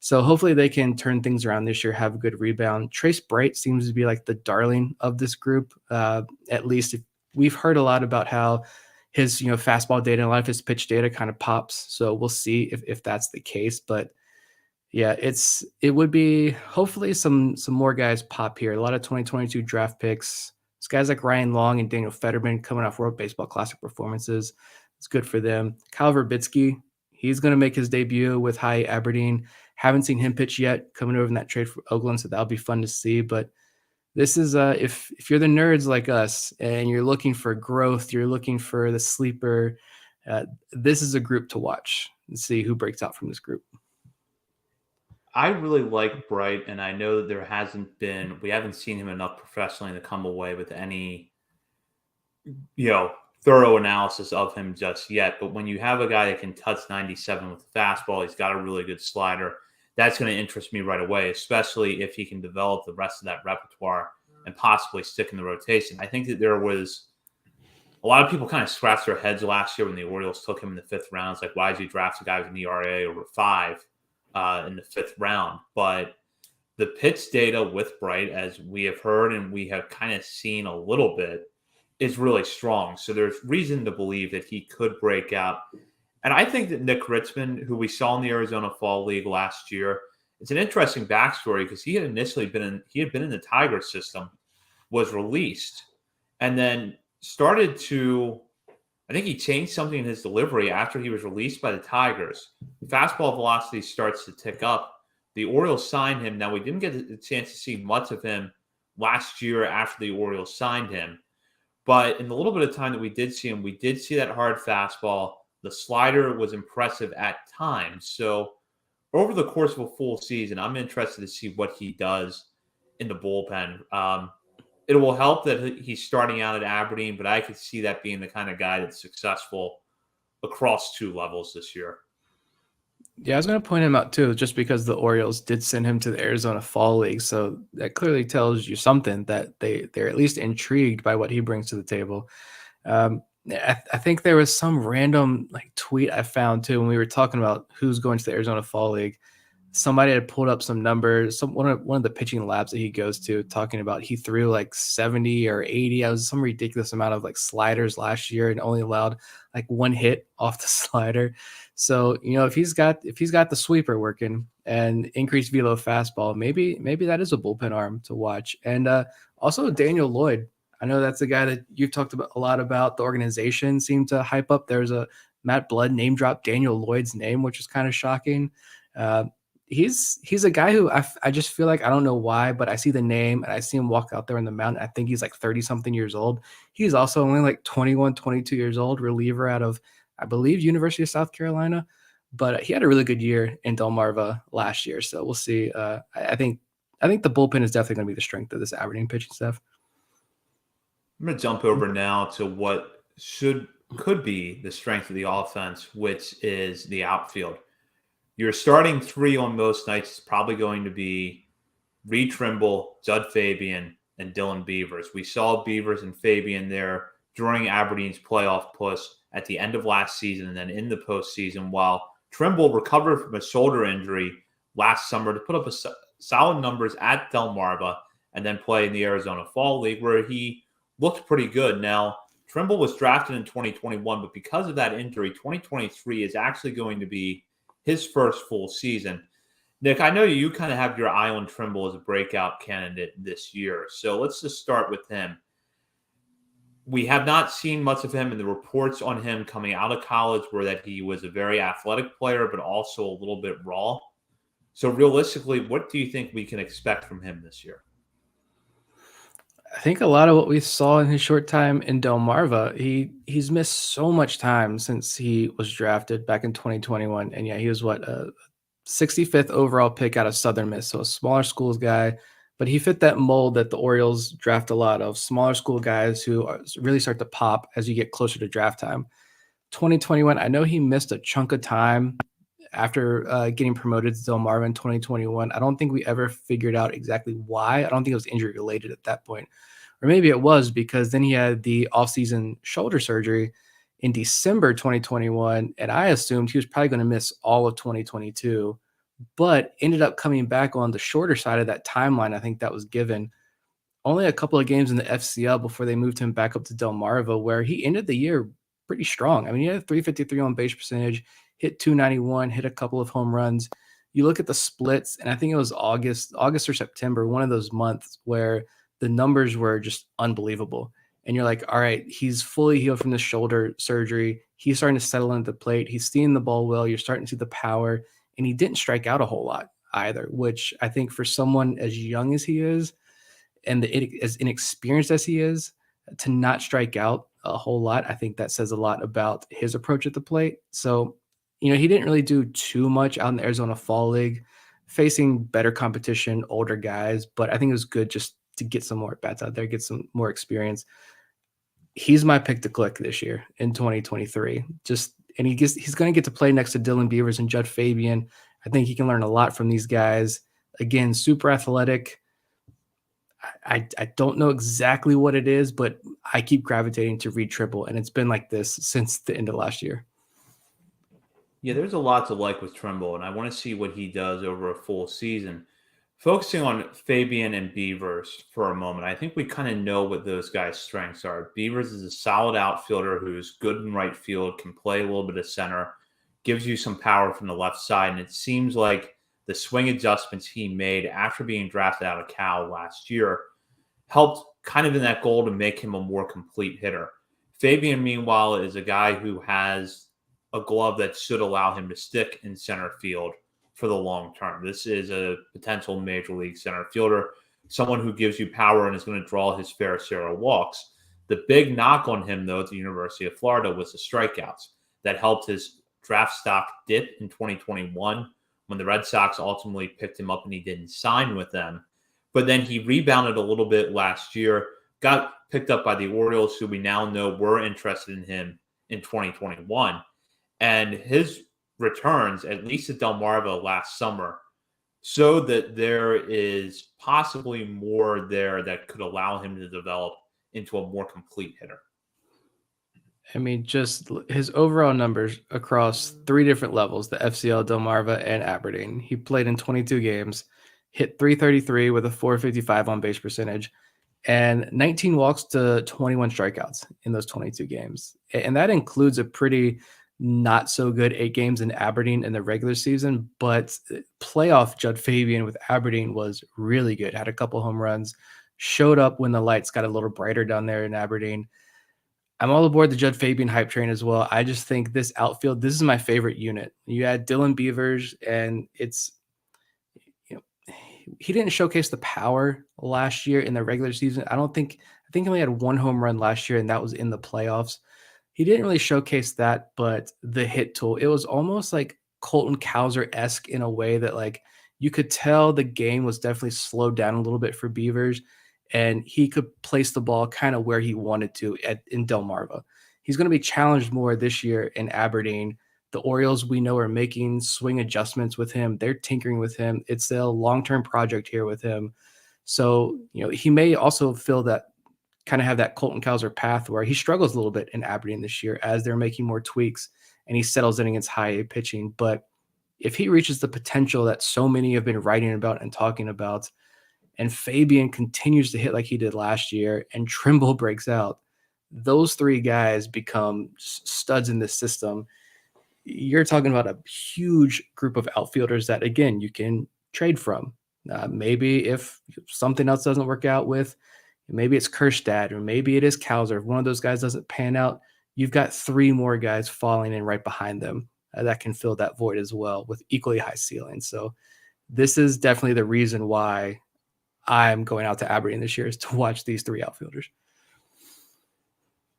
So hopefully they can turn things around this year, have a good rebound. Trace Bright seems to be like the darling of this group. At least we've heard a lot about how his fastball data and a lot of his pitch data kind of pops. So we'll see if that's the case. But yeah, it would be hopefully some more guys pop here. A lot of 2022 draft picks. It's guys like Ryan Long and Daniel Fetterman coming off World Baseball Classic performances. It's good for them. Kyle Verbitsky, he's going to make his debut with High Aberdeen. Haven't seen him pitch yet, coming over in that trade for Oakland, so that'll be fun to see. But this is if you're the nerds like us and you're looking for growth, you're looking for the sleeper, this is a group to watch and see who breaks out from this group. I really like Bright, and I know that we haven't seen him enough professionally to come away with any, thorough analysis of him just yet. But when you have a guy that can touch 97 with a fastball, he's got a really good slider. That's going to interest me right away, especially if he can develop the rest of that repertoire and possibly stick in the rotation. I think that there was a lot of people kind of scratched their heads last year when the Orioles took him in the 5th round. It's like, why did you draft a guy with an ERA over 5? In the 5th round? But the pitch data with Bright, as we have heard and we have kind of seen a little bit, is really strong. So there's reason to believe that he could break out. And I think that Nick Richmond, who we saw in the Arizona Fall League last year, it's an interesting backstory because he had initially been in the Tiger system, was released, and then started to, I think he changed something in his delivery after he was released by the Tigers. Fastball velocity starts to tick up. The Orioles signed him. Now, we didn't get a chance to see much of him last year after the Orioles signed him. But in the little bit of time that we did see him, we did see that hard fastball. The slider was impressive at times. So over the course of a full season, I'm interested to see what he does in the bullpen. It will help that he's starting out at Aberdeen, but I could see that being the kind of guy that's successful across 2 levels this year. Yeah, I was going to point him out too, just because the Orioles did send him to the Arizona Fall League. So that clearly tells you something, that they're at least intrigued by what he brings to the table. I think there was some random like tweet I found too when we were talking about who's going to the Arizona Fall League. Somebody had pulled up some numbers, one of the pitching labs that he goes to, talking about he threw like 70 or 80. I was some ridiculous amount of like sliders last year and only allowed like one hit off the slider. So, if he's got the sweeper working and increased velo fastball, maybe that is a bullpen arm to watch. And also Daniel Lloyd. I know that's the guy that you've talked about a lot about. The organization seemed to hype up. There's a Matt Blood name drop Daniel Lloyd's name, which is kind of shocking. Uh, he's a guy who I just feel like, I don't know why, but I see the name and I see him walk out there in the mountain. I think he's like 30 something years old. He's also only like 21, 22 years old, reliever out of, I believe, University of South Carolina. But he had a really good year in Delmarva last year. So we'll see. I think the bullpen is definitely going to be the strength of this Aberdeen pitching staff. I'm going to jump over now to what could be the strength of the offense, which is the outfield. Your starting three on most nights is probably going to be Reed Trimble, Judd Fabian, and Dylan Beavers. We saw Beavers and Fabian there during Aberdeen's playoff push at the end of last season and then in the postseason, while Trimble recovered from a shoulder injury last summer to put up solid numbers at Delmarva and then play in the Arizona Fall League, where he looked pretty good. Now, Trimble was drafted in 2021, but because of that injury, 2023 is actually going to be his first full season. Nick, I know you kind of have your eye on Trimble as a breakout candidate this year. So let's just start with him. We have not seen much of him, and the reports on him coming out of college were that he was a very athletic player, but also a little bit raw. So realistically, what do you think we can expect from him this year? I think a lot of what we saw in his short time in Delmarva, he's missed so much time since he was drafted back in 2021. And yeah, he was a 65th overall pick out of Southern Miss, so a smaller schools guy, but he fit that mold that the Orioles draft a lot of, smaller school guys who really start to pop as you get closer to draft time. 2021, I know he missed a chunk of time after getting promoted to Delmarva in 2021. I don't think we ever figured out exactly why. I don't think it was injury related at that point. Or maybe it was, because then he had the offseason shoulder surgery in December 2021, and I assumed he was probably going to miss all of 2022, but ended up coming back on the shorter side of that timeline. I think that was given only a couple of games in the FCL before they moved him back up to Delmarva, where he ended the year pretty strong. I mean, he had a 353 on base percentage, hit 291, hit a couple of home runs. You look at the splits, and I think it was August or September, one of those months where the numbers were just unbelievable. And you're like, all right, he's fully healed from the shoulder surgery. He's starting to settle into the plate. He's seeing the ball well. You're starting to see the power. And he didn't strike out a whole lot either, which I think for someone as young as he is and as inexperienced as he is, to not strike out a whole lot, I think that says a lot about his approach at the plate. So, he didn't really do too much out in the Arizona Fall League, facing better competition, older guys, but I think it was good just to get some more bats out there, get some more experience. He's my pick to click this year in 2023. And he's going to get to play next to Dylan Beavers and Judd Fabian. I think he can learn a lot from these guys. Again, super athletic. I don't know exactly what it is, but I keep gravitating to Reed Trimble, and it's been like this since the end of last year. Yeah, there's a lot to like with Trimble, and I want to see what he does over a full season. Focusing on Fabian and Beavers for a moment, I think we kind of know what those guys' strengths are. Beavers is a solid outfielder who's good in right field, can play a little bit of center, gives you some power from the left side, and it seems like the swing adjustments he made after being drafted out of Cal last year helped kind of in that goal to make him a more complete hitter. Fabian, meanwhile, is a guy who has a glove that should allow him to stick in center field for the long term. This is a potential major league center fielder, someone who gives you power and is going to draw his fair share of walks. The big knock on him, though, at the University of Florida was the strikeouts that helped his draft stock dip in 2021 when the Red Sox ultimately picked him up and he didn't sign with them. But then he rebounded a little bit last year, got picked up by the Orioles, who we now know were interested in him in 2021. And his returns, at least at Delmarva last summer, showed that there is possibly more there that could allow him to develop into a more complete hitter. I mean, just his overall numbers across three different levels, the FCL, Delmarva, and Aberdeen. He played in 22 games, hit 333 with a 455 on base percentage, and 19 walks to 21 strikeouts in those 22 games. And that includes a pretty not so good 8 games in Aberdeen in the regular season, but playoff Judd Fabian with Aberdeen was really good. Had a couple home runs, showed up when the lights got a little brighter down there in Aberdeen. I'm all aboard the Judd Fabian hype train as well. I just think this outfield, this is my favorite unit. You add Dylan Beavers, and it's, you know, he didn't showcase the power last year in the regular season. I think he only had one home run last year, and that was in the playoffs. He didn't really showcase that, but the hit tool, it was almost like Colton Cowser-esque in a way that, like, you could tell the game was definitely slowed down a little bit for Beavers, and he could place the ball kind of where he wanted to in Delmarva. He's going to be challenged more this year in Aberdeen. The Orioles, we know, are making swing adjustments with him. They're tinkering with him. It's a long-term project here with him. So, he may also feel that, kind of have that Colton Cowser path where he struggles a little bit in Aberdeen this year as they're making more tweaks and he settles in against high A pitching. But if he reaches the potential that so many have been writing about and talking about, and Fabian continues to hit like he did last year, and Trimble breaks out, those three guys become studs in this system. You're talking about a huge group of outfielders that, again, you can trade from. Maybe if something else doesn't work out with, maybe it's Kerstad, or maybe it is Cowser. If one of those guys doesn't pan out, you've got three more guys falling in right behind them that can fill that void as well with equally high ceilings. So this is definitely the reason why I'm going out to Aberdeen this year, is to watch these three outfielders.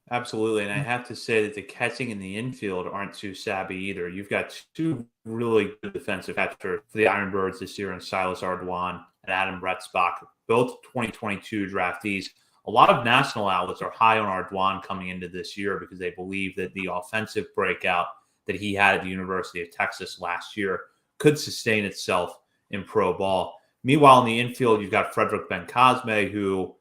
Absolutely. And I have to say that the catching and the infield aren't too savvy either. You've got two really good defensive catchers for the Ironbirds this year, in Silas Ardoin and Adam Retzbach, both 2022 draftees. A lot of national outlets are high on Ardoin coming into this year because they believe that the offensive breakout that he had at the University of Texas last year could sustain itself in pro ball. Meanwhile, in the infield, you've got Frederick Bencosme, who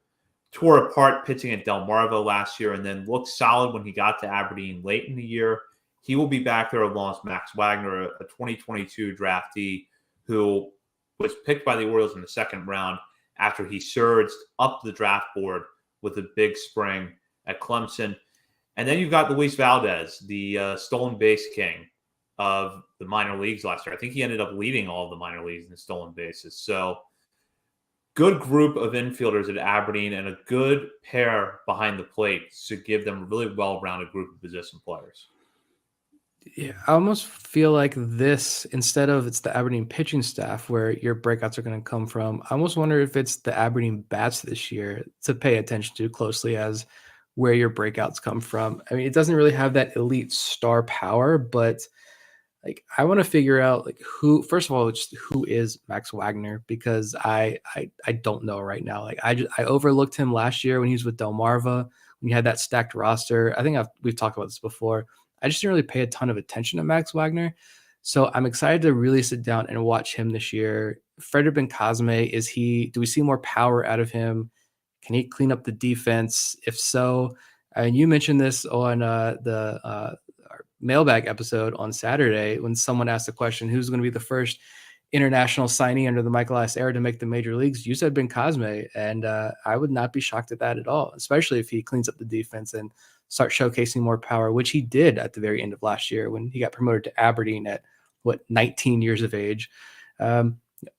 tore apart pitching at Delmarva last year and then looked solid when he got to Aberdeen late in the year. He will be back there along with Max Wagner, a 2022 draftee who was picked by the Orioles in the second round after he surged up the draft board with a big spring at Clemson. And then you've got Luis Valdez, the stolen base king of the minor leagues last year. I think he ended up leading all of the minor leagues in stolen bases. So good group of infielders at Aberdeen and a good pair behind the plate to give them a really well-rounded group of position players. Yeah, I almost feel like this, instead of it's the Aberdeen pitching staff where your breakouts are going to come from, I almost wonder if it's the Aberdeen bats this year to pay attention to closely as where your breakouts come from. I mean, it doesn't really have that elite star power, but like, I want to figure out, like, who, first of all, just who is Max Wagner, because I don't know right now. Like, I overlooked him last year when he was with Delmarva, when he had that stacked roster. I think we've talked about this before. I just didn't really pay a ton of attention to Max Wagner. So I'm excited to really sit down and watch him this year. Frederick Bencosme, do we see more power out of him? Can he clean up the defense? If so, and you mentioned this on the mailbag episode on Saturday when someone asked the question, who's going to be the first international signee under the Michael Elias era to make the major leagues? You said Bencosme, and I would not be shocked at that at all, especially if he cleans up the defense and start showcasing more power, which he did at the very end of last year when he got promoted to Aberdeen at 19 years of age.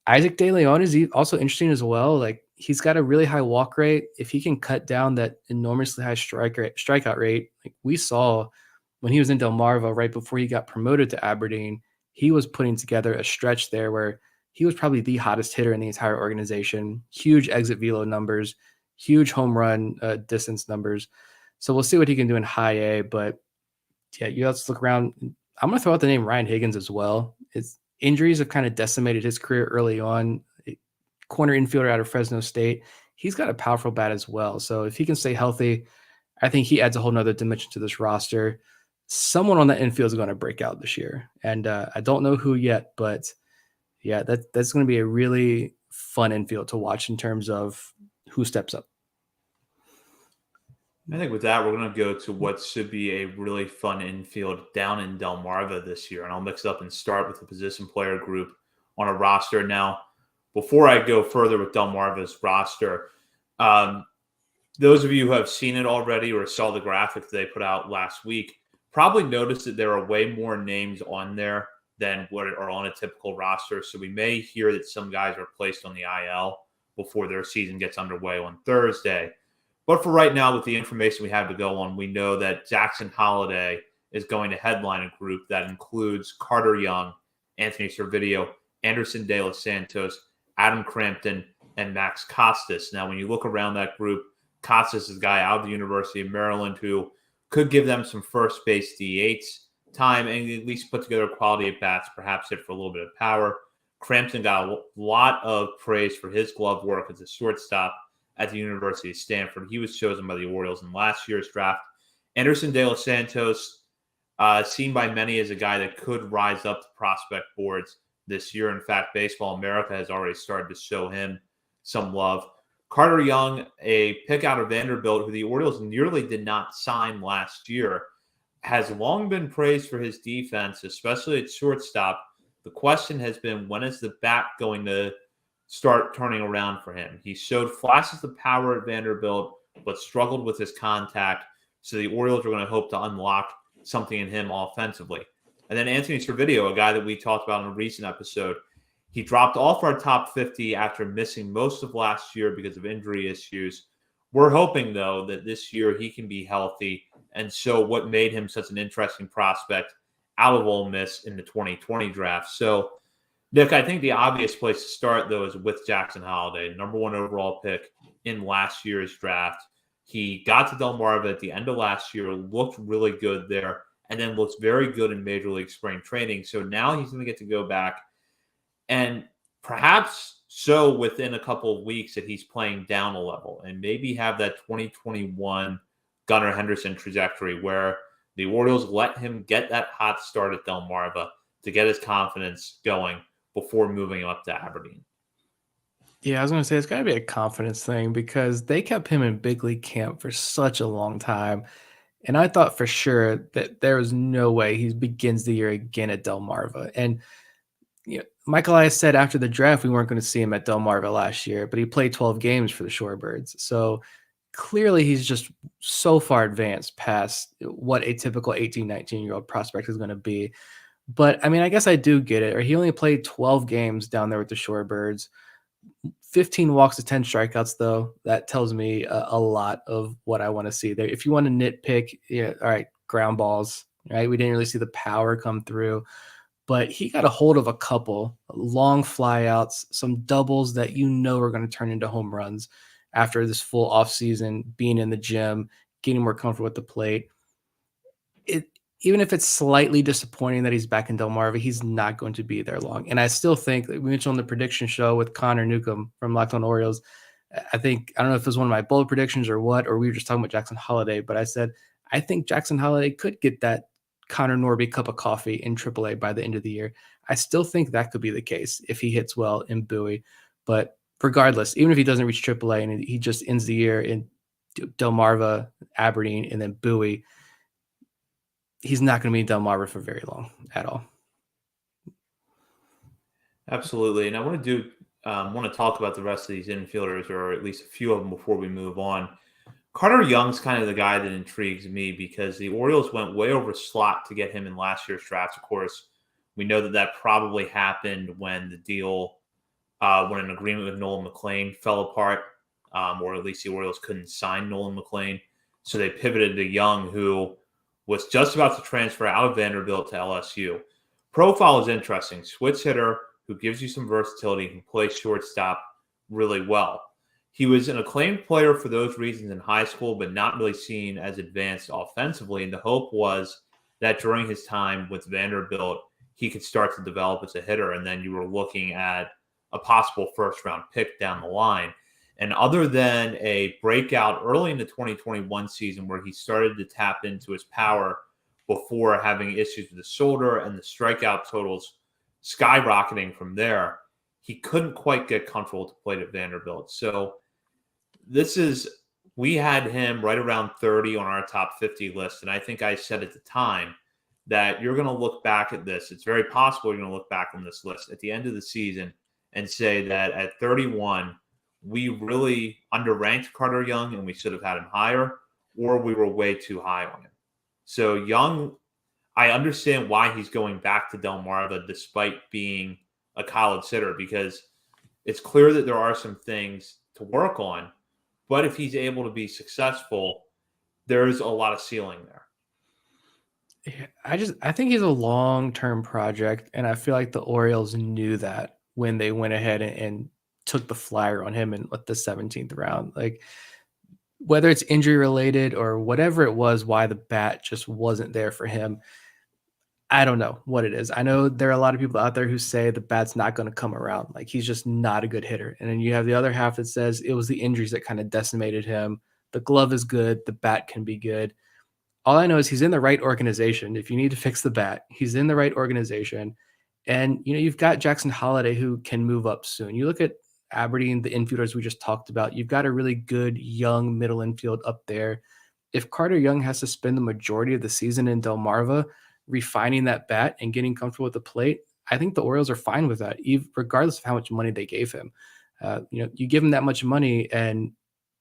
Isaac De Leon is also interesting as well. Like, he's got a really high walk rate. If he can cut down that enormously high strikeout rate, like we saw when he was in Delmarva right before he got promoted to Aberdeen, he was putting together a stretch there where he was probably the hottest hitter in the entire organization. Huge exit velo numbers, huge home run distance numbers. So we'll see what he can do in high A, but yeah, you have to look around. I'm going to throw out the name Ryan Higgins as well. His injuries have kind of decimated his career early on. Corner infielder out of Fresno State. He's got a powerful bat as well. So if he can stay healthy, I think he adds a whole nother dimension to this roster. Someone on that infield is going to break out this year. And I don't know who yet, but yeah, that's going to be a really fun infield to watch in terms of who steps up. I think with that, we're going to go to what should be a really fun infield down in Delmarva this year. And I'll mix it up and start with the position player group on a roster. Now, before I go further with Delmarva's roster, um, those of you who have seen it already or saw the graphic they put out last week probably noticed that there are way more names on there than what are on a typical roster. So we may hear that some guys are placed on the IL before their season gets underway on Thursday. But for right now, with the information we have to go on, we know that Jackson Holliday is going to headline a group that includes Carter Young, Anthony Servideo, Anderson De Los Santos, Adam Crampton, and Max Costas. Now, when you look around that group, Costas is a guy out of the University of Maryland who could give them some first base DH time and at least put together quality at bats, perhaps hit for a little bit of power. Crampton got a lot of praise for his glove work as a shortstop at the University of Stanford. He was chosen by the Orioles in last year's draft. Anderson De Los Santos, seen by many as a guy that could rise up the prospect boards this year. In fact, Baseball America has already started to show him some love. Carter Young, a pick out of Vanderbilt, who the Orioles nearly did not sign last year, has long been praised for his defense, especially at shortstop. The question has been, when is the bat going to start turning around for him? He showed flashes of power at Vanderbilt, but struggled with his contact. So the Orioles are going to hope to unlock something in him offensively. And then Anthony Servideo, a guy that we talked about in a recent episode, he dropped off our top 50 after missing most of last year because of injury issues. We're hoping, though, that this year he can be healthy and show what made him such an interesting prospect out of Ole Miss in the 2020 draft. So, Nick, I think the obvious place to start, though, is with Jackson Holliday, number 1 overall pick in last year's draft. He got to Delmarva at the end of last year, looked really good there, and then looks very good in Major League Spring Training. So now he's going to get to go back and perhaps so within a couple of weeks that he's playing down a level and maybe have that 2021 Gunnar Henderson trajectory where the Orioles let him get that hot start at Delmarva to get his confidence going before moving up to Aberdeen. Yeah, I was going to say it's got to be a confidence thing because they kept him in big league camp for such a long time. And I thought for sure that there was no way he begins the year again at Delmarva. And Michael Elias said after the draft we weren't going to see him at Delmarva last year, but he played 12 games for the Shorebirds. So clearly he's just so far advanced past what a typical 18, 19-year-old prospect is going to be. But, I mean, I guess I do get it. Or he only played 12 games down there with the Shorebirds. 15 walks to 10 strikeouts, though. That tells me a lot of what I want to see there. If you want to nitpick, all right, ground balls, right? We didn't really see the power come through. But he got a hold of a couple long flyouts, some doubles that are going to turn into home runs after this full offseason, being in the gym, getting more comfortable with the plate. Even if it's slightly disappointing that he's back in Delmarva, he's not going to be there long. And I still think that we mentioned on the prediction show with Connor Newcomb from Locked On Orioles. I don't know if it was one of my bold predictions or what, or we were just talking about Jackson Holliday, but I said, I think Jackson Holliday could get that Connor Norby cup of coffee in AAA by the end of the year. I still think that could be the case if he hits well in Bowie. But regardless, even if he doesn't reach AAA and he just ends the year in Delmarva, Aberdeen, and then Bowie, he's not going to be in Delmarva for very long at all. Absolutely. And I want to talk about the rest of these infielders, or at least a few of them, before we move on. Carter Young's kind of the guy that intrigues me because the Orioles went way over slot to get him in last year's draft. Of course, we know that probably happened when the deal, when an agreement with Nolan McLean fell apart, or at least the Orioles couldn't sign Nolan McLean. So they pivoted to Young, who was just about to transfer out of Vanderbilt to LSU. Profile is interesting. Switch hitter who gives you some versatility, can play shortstop really well. He was an acclaimed player for those reasons in high school, but not really seen as advanced offensively. And the hope was that during his time with Vanderbilt, he could start to develop as a hitter. And then you were looking at a possible first-round pick down the line. And other than a breakout early in the 2021 season where he started to tap into his power before having issues with the shoulder and the strikeout totals skyrocketing from there, he couldn't quite get comfortable to play at Vanderbilt. So this is we had him right around 30 on our top 50 list. And I think I said at the time that you're going to look back at this. It's very possible you're going to look back on this list at the end of the season and say that at 31, we really underranked Carter Young and we should have had him higher, or we were way too high on him. So Young, I understand why he's going back to Delmarva despite being a college sitter, because it's clear that there are some things to work on. But if he's able to be successful, there's a lot of ceiling there. I think he's a long-term project, and I feel like the Orioles knew that when they went ahead and took the flyer on him in the 17th round. Like, whether it's injury related or whatever it was, why the bat just wasn't there for him, I don't know what it is. I know there are a lot of people out there who say the bat's not going to come around. Like, he's just not a good hitter. And then you have the other half that says it was the injuries that kind of decimated him. The glove is good. The bat can be good. All I know is he's in the right organization. If you need to fix the bat, he's in the right organization. And, you've got Jackson Holliday who can move up soon. You look at Aberdeen, the infielders we just talked about, you've got a really good young middle infield up there. If Carter Young has to spend the majority of the season in Delmarva refining that bat and getting comfortable with the plate, I think the Orioles are fine with that, regardless of how much money they gave him. You give him that much money, and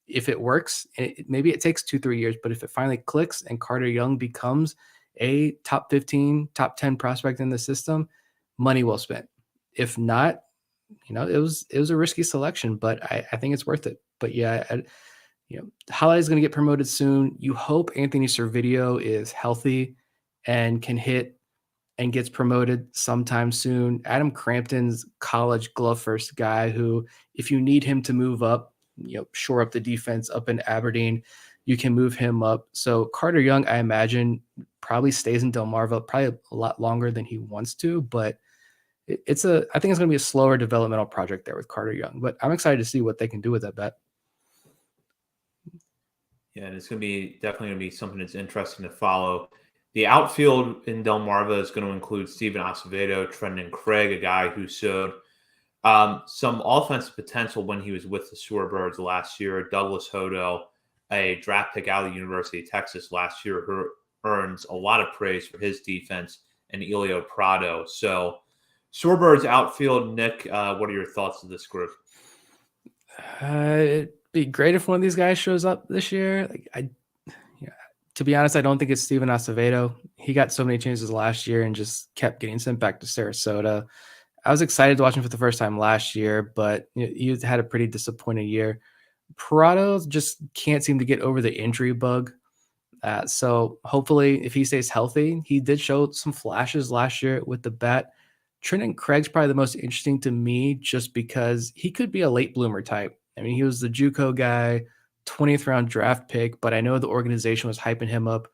if it works, maybe it takes 2-3 years, but if it finally clicks and Carter Young becomes a top 15, top 10 prospect in the system, money well spent. If not, it was a risky selection, but I think it's worth it. But yeah, Holiday's going to get promoted soon. You hope Anthony Servideo is healthy and can hit and gets promoted sometime soon. Adam Crampton's college glove first guy who, if you need him to move up, shore up the defense up in Aberdeen, you can move him up. So Carter Young, I imagine, probably stays in Delmarva probably a lot longer than he wants to, but I think it's going to be a slower developmental project there with Carter Young, but I'm excited to see what they can do with that bet. Yeah, and it's definitely going to be something that's interesting to follow. The outfield in Delmarva is going to include Steven Acevedo, Trenton Craig, a guy who showed some offensive potential when he was with the Shorebirds last year. Douglas Hodo, a draft pick out of the University of Texas last year, who earns a lot of praise for his defense, and Elio Prado. So Shorebirds outfield, Nick, what are your thoughts of this group? It'd be great if one of these guys shows up this year. To be honest, I don't think it's Steven Acevedo. He got so many chances last year and just kept getting sent back to Sarasota. I was excited to watch him for the first time last year, but he had a pretty disappointing year. Prado just can't seem to get over the injury bug. So hopefully, if he stays healthy, he did show some flashes last year with the bat. Trenton Craig's probably the most interesting to me just because he could be a late bloomer type. I mean, he was the JUCO guy, 20th round draft pick, but I know the organization was hyping him up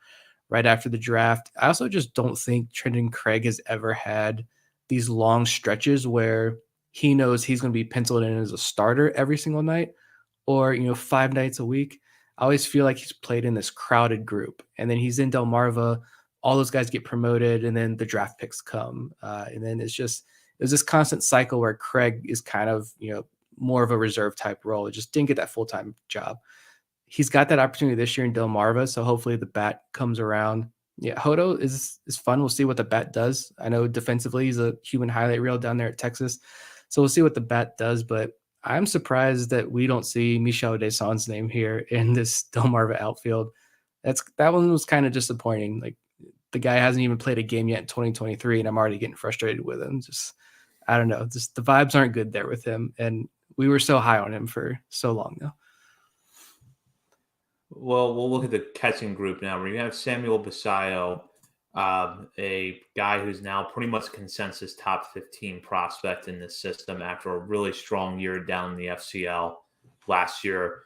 right after the draft. I also just don't think Trenton Craig has ever had these long stretches where he knows he's going to be penciled in as a starter every single night or, 5 nights a week. I always feel like he's played in this crowded group, and then he's in Delmarva. All those guys get promoted, and then the draft picks come. And then it's this constant cycle where Craig is kind of, more of a reserve type role. It just didn't get that full-time job. He's got that opportunity this year in Delmarva, so hopefully the bat comes around. Yeah, Hodo is fun. We'll see what the bat does. I know defensively he's a human highlight reel down there at Texas, so we'll see what the bat does. But I'm surprised that we don't see Michel Deson's name here in this Delmarva outfield. That one was kind of disappointing. Like, the guy hasn't even played a game yet in 2023, and I'm already getting frustrated with him. I don't know. Just the vibes aren't good there with him, and we were so high on him for so long now. Well, we'll look at the catching group now. We have Samuel Basayo, a guy who's now pretty much consensus top 15 prospect in this system after a really strong year down in the FCL last year.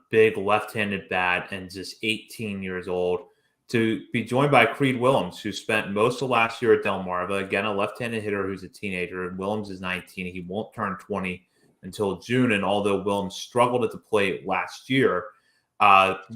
Big left-handed bat and just 18 years old. To be joined by Creed Willems, who spent most of last year at Delmarva. Again, a left-handed hitter who's a teenager. And Willems is 19. He won't turn 20 until June. And although Willems struggled at the plate last year,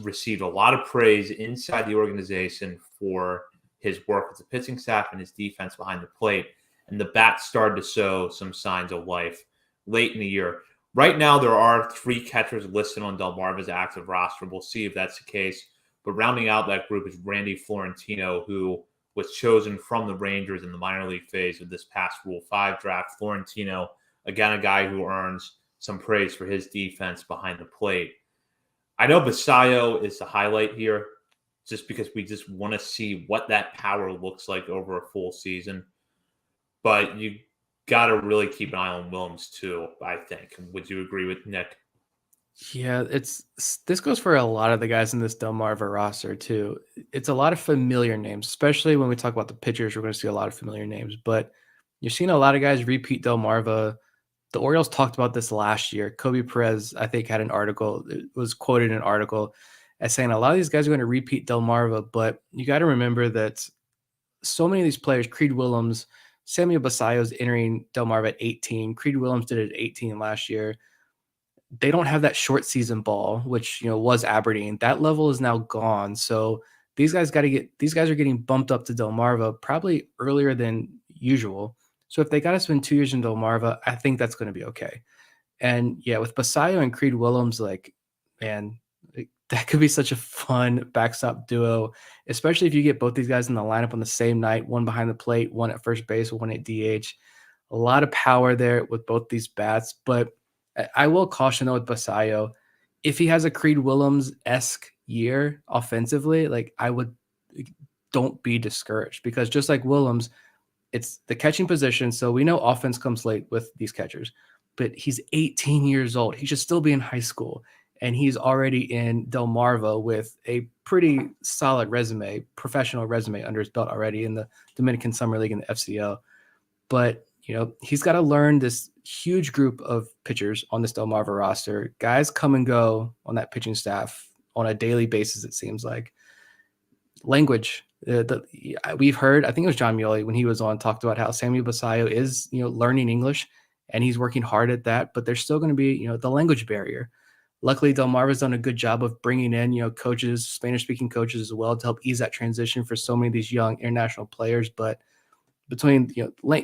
received a lot of praise inside the organization for his work with the pitching staff and his defense behind the plate. And the bat started to show some signs of life late in the year. Right now, there are 3 catchers listed on Delmarva's active roster. We'll see if that's the case. But rounding out that group is Randy Florentino, who was chosen from the Rangers in the minor league phase of this past Rule 5 draft. Florentino, again, a guy who earns some praise for his defense behind the plate. I know Basayo is the highlight here just because we just want to see what that power looks like over a full season. But you got to really keep an eye on Williams too, I think. Would you agree with Nick? Yeah, this goes for a lot of the guys in this Delmarva roster too. It's a lot of familiar names, especially when we talk about the pitchers. We're going to see a lot of familiar names, but you're seeing a lot of guys repeat Delmarva. The Orioles talked about this last year. Kobe Perez, I think, had an article. It was quoted in an article as saying a lot of these guys are going to repeat Delmarva, but you got to remember that so many of these players, Creed Willems, Samuel Basayo's entering Delmarva at 18. Creed Willems did it at 18 last year. They don't have that short season ball, which was Aberdeen. That level is now gone. So these guys are getting bumped up to Delmarva probably earlier than usual. So if they got to spend 2 years in Delmarva, I think that's going to be okay. And yeah, with Basayo and Creed Willems, man, that could be such a fun backstop duo, especially if you get both these guys in the lineup on the same night, one behind the plate, one at first base, one at DH. A lot of power there with both these bats, but I will caution though with Basayo, if he has a Creed Willems-esque year offensively, don't be discouraged because just like Willems, it's the catching position. So we know offense comes late with these catchers, but he's 18 years old. He should still be in high school. And he's already in Delmarva with a pretty solid resume, professional resume under his belt already in the Dominican Summer League and the FCL. But he's got to learn this huge group of pitchers on this Delmarva roster. Guys come and go on that pitching staff on a daily basis, it seems like. Language. We've heard, I think it was John Muley when he was on, talked about how Samuel Basayo is, learning English, and he's working hard at that, but there's still going to be, the language barrier. Luckily, Delmarva's done a good job of bringing in, coaches, Spanish-speaking coaches as well to help ease that transition for so many of these young international players, but between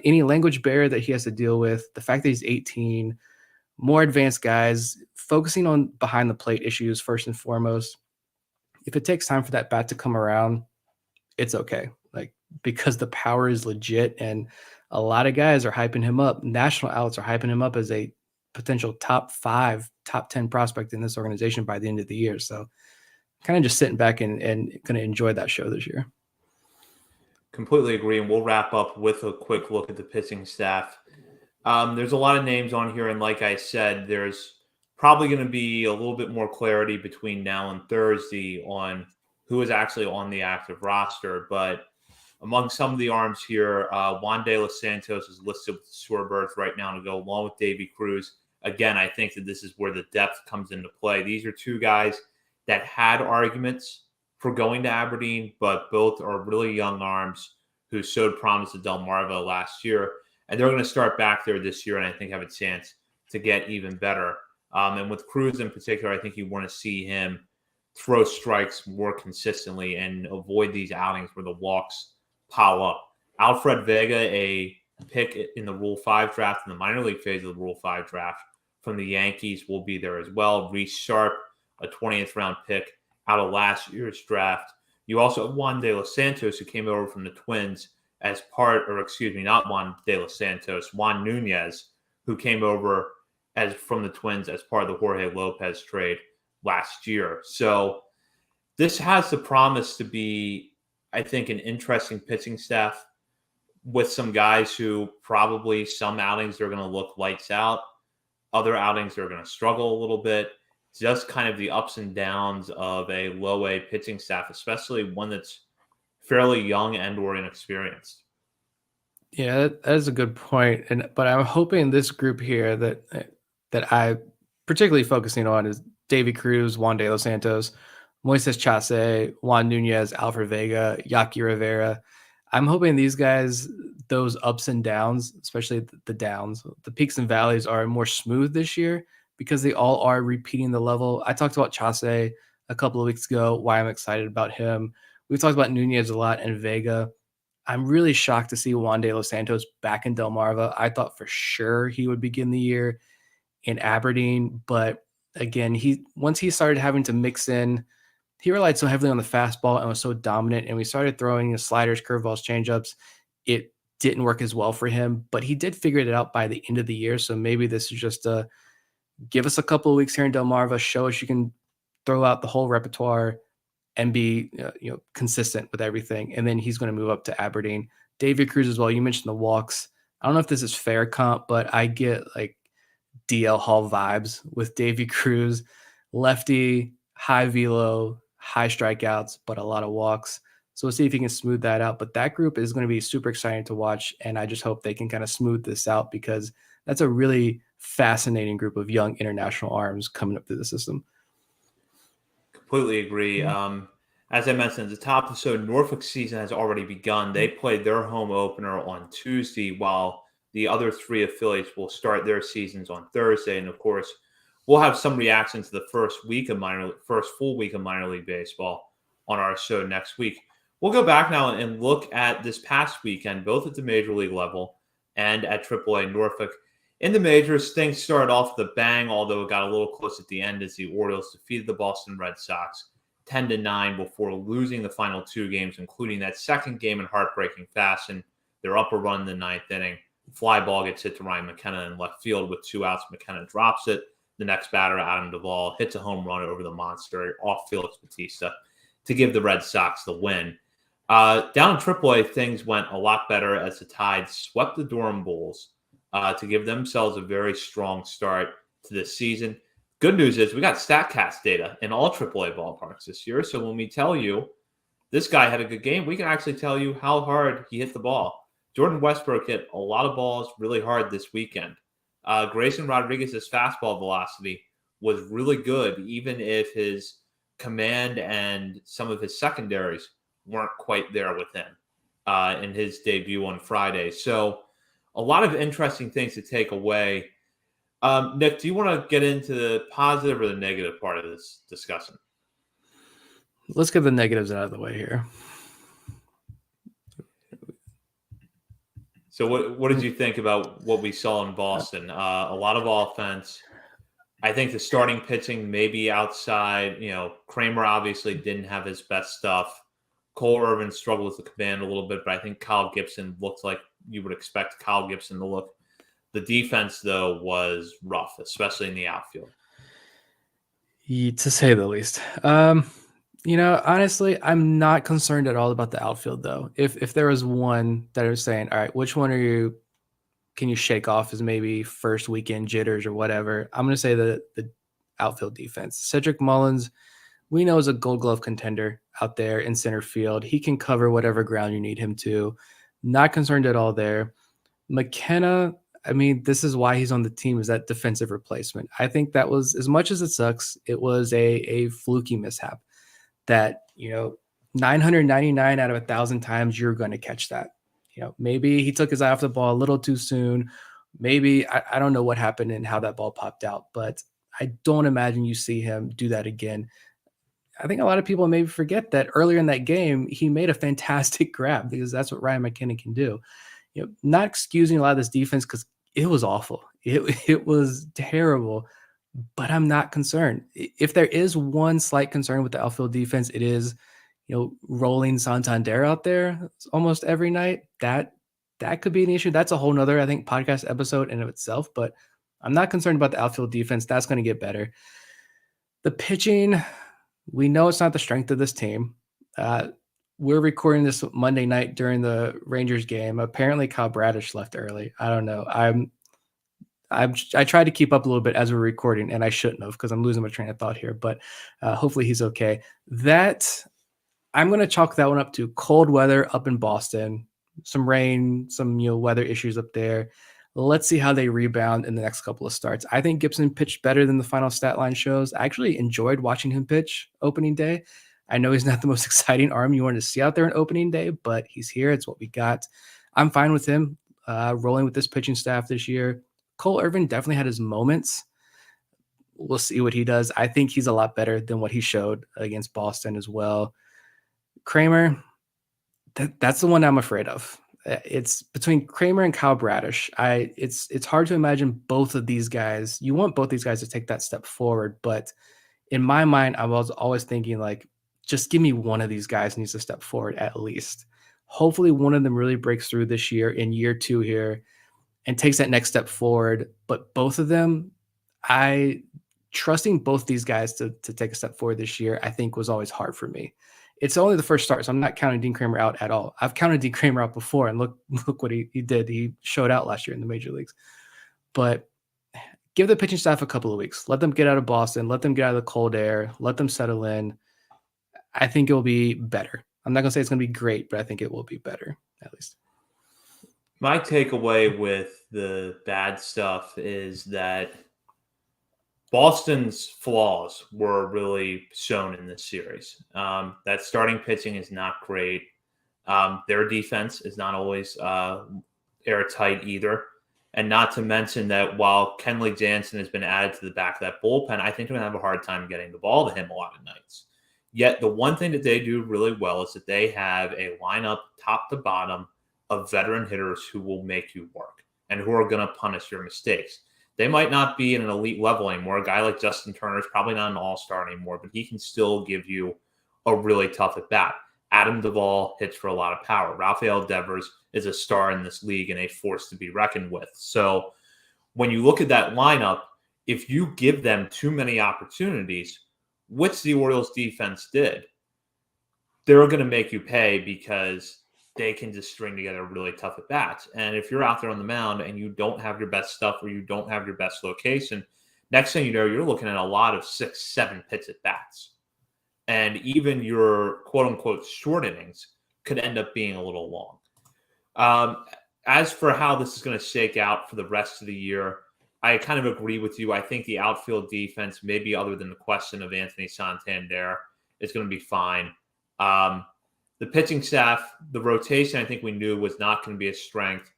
any language barrier that he has to deal with, the fact that he's 18, more advanced guys, focusing on behind the plate issues first and foremost. If it takes time for that bat to come around, it's okay. Because the power is legit and a lot of guys are hyping him up. National outlets are hyping him up as a potential top 5, top 10 prospect in this organization by the end of the year. So kind of just sitting back and going to enjoy that show this year. Completely agree, and we'll wrap up with a quick look at the pitching staff. There's a lot of names on here, and like I said, there's probably going to be a little bit more clarity between now and Thursday on who is actually on the active roster. But among some of the arms here, Juan De Los Santos is listed with the Shorebirds right now to go along with Davy Cruz. Again, I think that this is where the depth comes into play. These are 2 guys that had arguments for going to Aberdeen, but both are really young arms who showed promise at Delmarva last year. And they're going to start back there this year and I think have a chance to get even better. And with Cruz in particular, I think you want to see him throw strikes more consistently and avoid these outings where the walks pile up. Alfred Vega, a pick in the Rule 5 draft, in the minor league phase of the Rule 5 draft from the Yankees, will be there as well. Reese Sharp, a 20th round pick out of last year's draft. You also have Juan De Los Santos, who came over from the Twins as not Juan De Los Santos, Juan Nunez, who came over from the Twins as part of the Jorge Lopez trade last year. So this has the promise to be, I think, an interesting pitching staff with some guys who probably some outings are going to look lights out. Other outings are going to struggle a little bit. Just kind of the ups and downs of a low-A pitching staff, especially one that's fairly young and or inexperienced. Yeah, that is a good point. But I'm hoping this group here that I particularly focusing on is Davy Cruz, Juan De Los Santos, Moises Chase, Juan Nunez, Alfred Vega, Yaki Rivera. I'm hoping these guys, those ups and downs, especially the downs, the peaks and valleys are more smooth this year because they all are repeating the level. I talked about Chase a couple of weeks ago, why I'm excited about him. We've talked about Nunez a lot and Vega. I'm really shocked to see Juan De Los Santos back in Delmarva. I thought for sure he would begin the year in Aberdeen, but again, once he started having to mix in, he relied so heavily on the fastball and was so dominant, and we started throwing sliders, curveballs, changeups. It didn't work as well for him, but he did figure it out by the end of the year. So maybe this is just a give us a couple of weeks here in Delmarva, show us you can throw out the whole repertoire and be consistent with everything. And then he's going to move up to Aberdeen. David Cruz as well. You mentioned the walks. I don't know if this is fair comp, but I get like DL Hall vibes with Davy Cruz, lefty, high velo, high strikeouts, but a lot of walks. So we'll see if he can smooth that out. But that group is going to be super exciting to watch. And I just hope they can kind of smooth this out, because that's a really fascinating group of young international arms coming up through the system. Completely agree. As I mentioned at the top of the show, Norfolk's season has already begun. They played their home opener on Tuesday, while the other three affiliates will start their seasons on Thursday. And of course, we'll have some reaction to the first full week of minor league baseball on our show next week. We'll go back now and look at this past weekend, both at the major league level and at AAA Norfolk. In the majors, things started off with a bang, although it got a little close at the end as the Orioles defeated the Boston Red Sox 10-9 before losing the final two games, including that second game in heartbreaking fashion. They're up a run in the ninth inning. Fly ball gets hit to Ryan McKenna in left field with 2 outs. McKenna drops it. The next batter, Adam Duvall, hits a home run over the monster off Felix Bautista to give the Red Sox the win. Down in AAA, things went a lot better as the Tide swept the Durham Bulls to give themselves a very strong start to this season. Good news is we got StatCast data in all AAA ballparks this year. So when we tell you this guy had a good game, we can actually tell you how hard he hit the ball. Jordan Westbrook hit a lot of balls really hard this weekend. Grayson Rodriguez's fastball velocity was really good, even if his command and some of his secondaries weren't quite there with him in his debut on Friday. So a lot of interesting things to take away. Nick, do you want to get into the positive or the negative part of this discussion? Let's get the negatives out of the way here. So what did you think about what we saw in Boston? A lot of offense. I think the starting pitching maybe outside, Kramer obviously didn't have his best stuff. Cole Irvin struggled with the command a little bit, but I think Kyle Gibson looked like you would expect Kyle Gibson to look. The defense, though, was rough, especially in the outfield. To say the least. Honestly, I'm not concerned at all about the outfield, though. If there was one that was saying, all right, which one can you shake off as maybe first weekend jitters or whatever, I'm going to say the outfield defense. Cedric Mullins, we know, is a Gold Glove contender out there in center field. He can cover whatever ground you need him to. Not concerned at all there. McKenna, this is why he's on the team, is that defensive replacement. I think that was, as much as it sucks, it was a fluky mishap that, 999 out of 1,000 times you're going to catch that. Maybe he took his eye off the ball a little too soon. Maybe, I don't know what happened and how that ball popped out, but I don't imagine you see him do that again. I think a lot of people maybe forget that earlier in that game, he made a fantastic grab, because that's what Ryan McKinnon can do. Not excusing a lot of this defense, because it was awful. It was terrible, but I'm not concerned. If there is one slight concern with the outfield defense, it is, rolling Santander out there almost every night. That could be an issue. That's a whole nother, I think, podcast episode in of itself, but I'm not concerned about the outfield defense. That's going to get better. The pitching, we know it's not the strength of this team. We're recording this Monday night during the Rangers game. Apparently Kyle Bradish left early. I don't know. I tried to keep up a little bit as we're recording, and I shouldn't have, because I'm losing my train of thought here, but hopefully he's okay. I'm going to chalk that one up to cold weather up in Boston, some rain, some weather issues up there. Let's see how they rebound in the next couple of starts. I think Gibson pitched better than the final stat line shows. I actually enjoyed watching him pitch opening day. I know he's not the most exciting arm you wanted to see out there on opening day, but he's here. It's what we got. I'm fine with him rolling with this pitching staff this year. Cole Irvin definitely had his moments. We'll see what he does. I think he's a lot better than what he showed against Boston as well. Kramer, that's the one I'm afraid of. It's between Kramer and Kyle Bradish. It's hard to imagine both of these guys. You want both these guys to take that step forward, but in my mind, I was always thinking like, just give me one of these guys needs to step forward at least. Hopefully, one of them really breaks through this year in year 2 here and takes that next step forward. But both of them, I trusting both these guys to take a step forward this year, I think was always hard for me. It's only the first start, so I'm not counting Dean Kramer out at all. I've counted Dean Kramer out before, and look what he did. He showed out last year in the major leagues. But give the pitching staff a couple of weeks. Let them get out of Boston. Let them get out of the cold air. Let them settle in. I think it will be better. I'm not going to say it's going to be great, but I think it will be better, at least. My takeaway with the bad stuff is that Boston's flaws were really shown in this series. That starting pitching is not great. Their defense is not always airtight either. And not to mention that while Kenley Jansen has been added to the back of that bullpen, I think they're going to have a hard time getting the ball to him a lot of nights. Yet the one thing that they do really well is that they have a lineup top to bottom of veteran hitters who will make you work and who are going to punish your mistakes. They might not be in an elite level anymore. A guy like Justin Turner is probably not an all-star anymore, but he can still give you a really tough at-bat. Adam Duvall hits for a lot of power. Rafael Devers is a star in this league and a force to be reckoned with. So when you look at that lineup, if you give them too many opportunities, which the Orioles defense did, they're going to make you pay because they can just string together really tough at-bats. And if you're out there on the mound and you don't have your best stuff or you don't have your best location, next thing you know, you're looking at a lot of 6, 7 pitch at-bats. And even your quote-unquote short innings could end up being a little long. As for how this is going to shake out for the rest of the year, I kind of agree with you. I think the outfield defense, maybe other than the question of Anthony Santander, is going to be fine. The pitching staff, the rotation, I think we knew was not going to be a strength.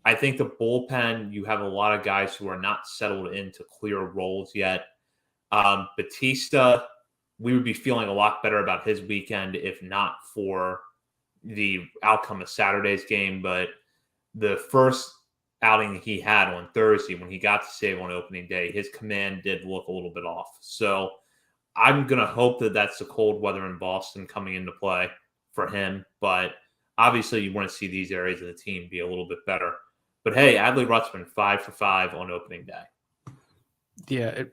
I think the bullpen, you have a lot of guys who are not settled into clear roles yet. Batista, we would be feeling a lot better about his weekend if not for the outcome of Saturday's game. But the first outing he had on Thursday when he got to save on opening day, his command did look a little bit off. So I'm going to hope that that's the cold weather in Boston coming into play for him. But obviously you want to see these areas of the team be a little bit better. But hey, Adley Rutschman, 5 for 5 on opening day. Yeah,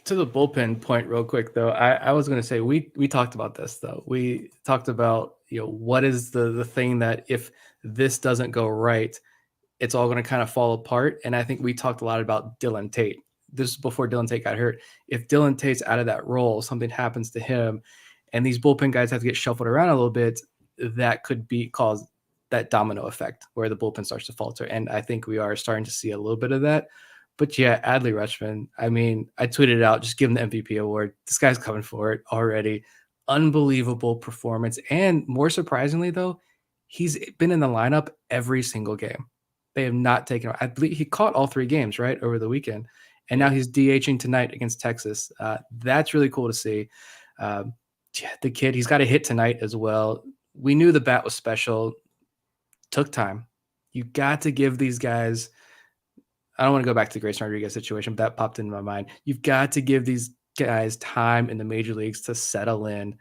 to the bullpen point real quick, though, I was going to say we talked about this, though. We talked about, what is the thing that if this doesn't go right, it's all going to kind of fall apart. And I think we talked a lot about Dylan Tate. This is before Dylan Tate got hurt. If Dylan Tate's out of that role, something happens to him, and these bullpen guys have to get shuffled around a little bit, that could cause that domino effect where the bullpen starts to falter. And I think we are starting to see a little bit of that. But yeah, Adley Rutschman, I mean, I tweeted it out, just give him the MVP award. This guy's coming for it already. Unbelievable performance. And more surprisingly, though, he's been in the lineup every single game. They have not taken him. I believe he caught all 3 games, right, over the weekend. And now he's DHing tonight against Texas. That's really cool to see. The kid, he's got a hit tonight as well. We knew the bat was special. Took time. You got to give these guys – I don't want to go back to the Grayson Rodriguez situation, but that popped into my mind. You've got to give these guys time in the major leagues to settle in.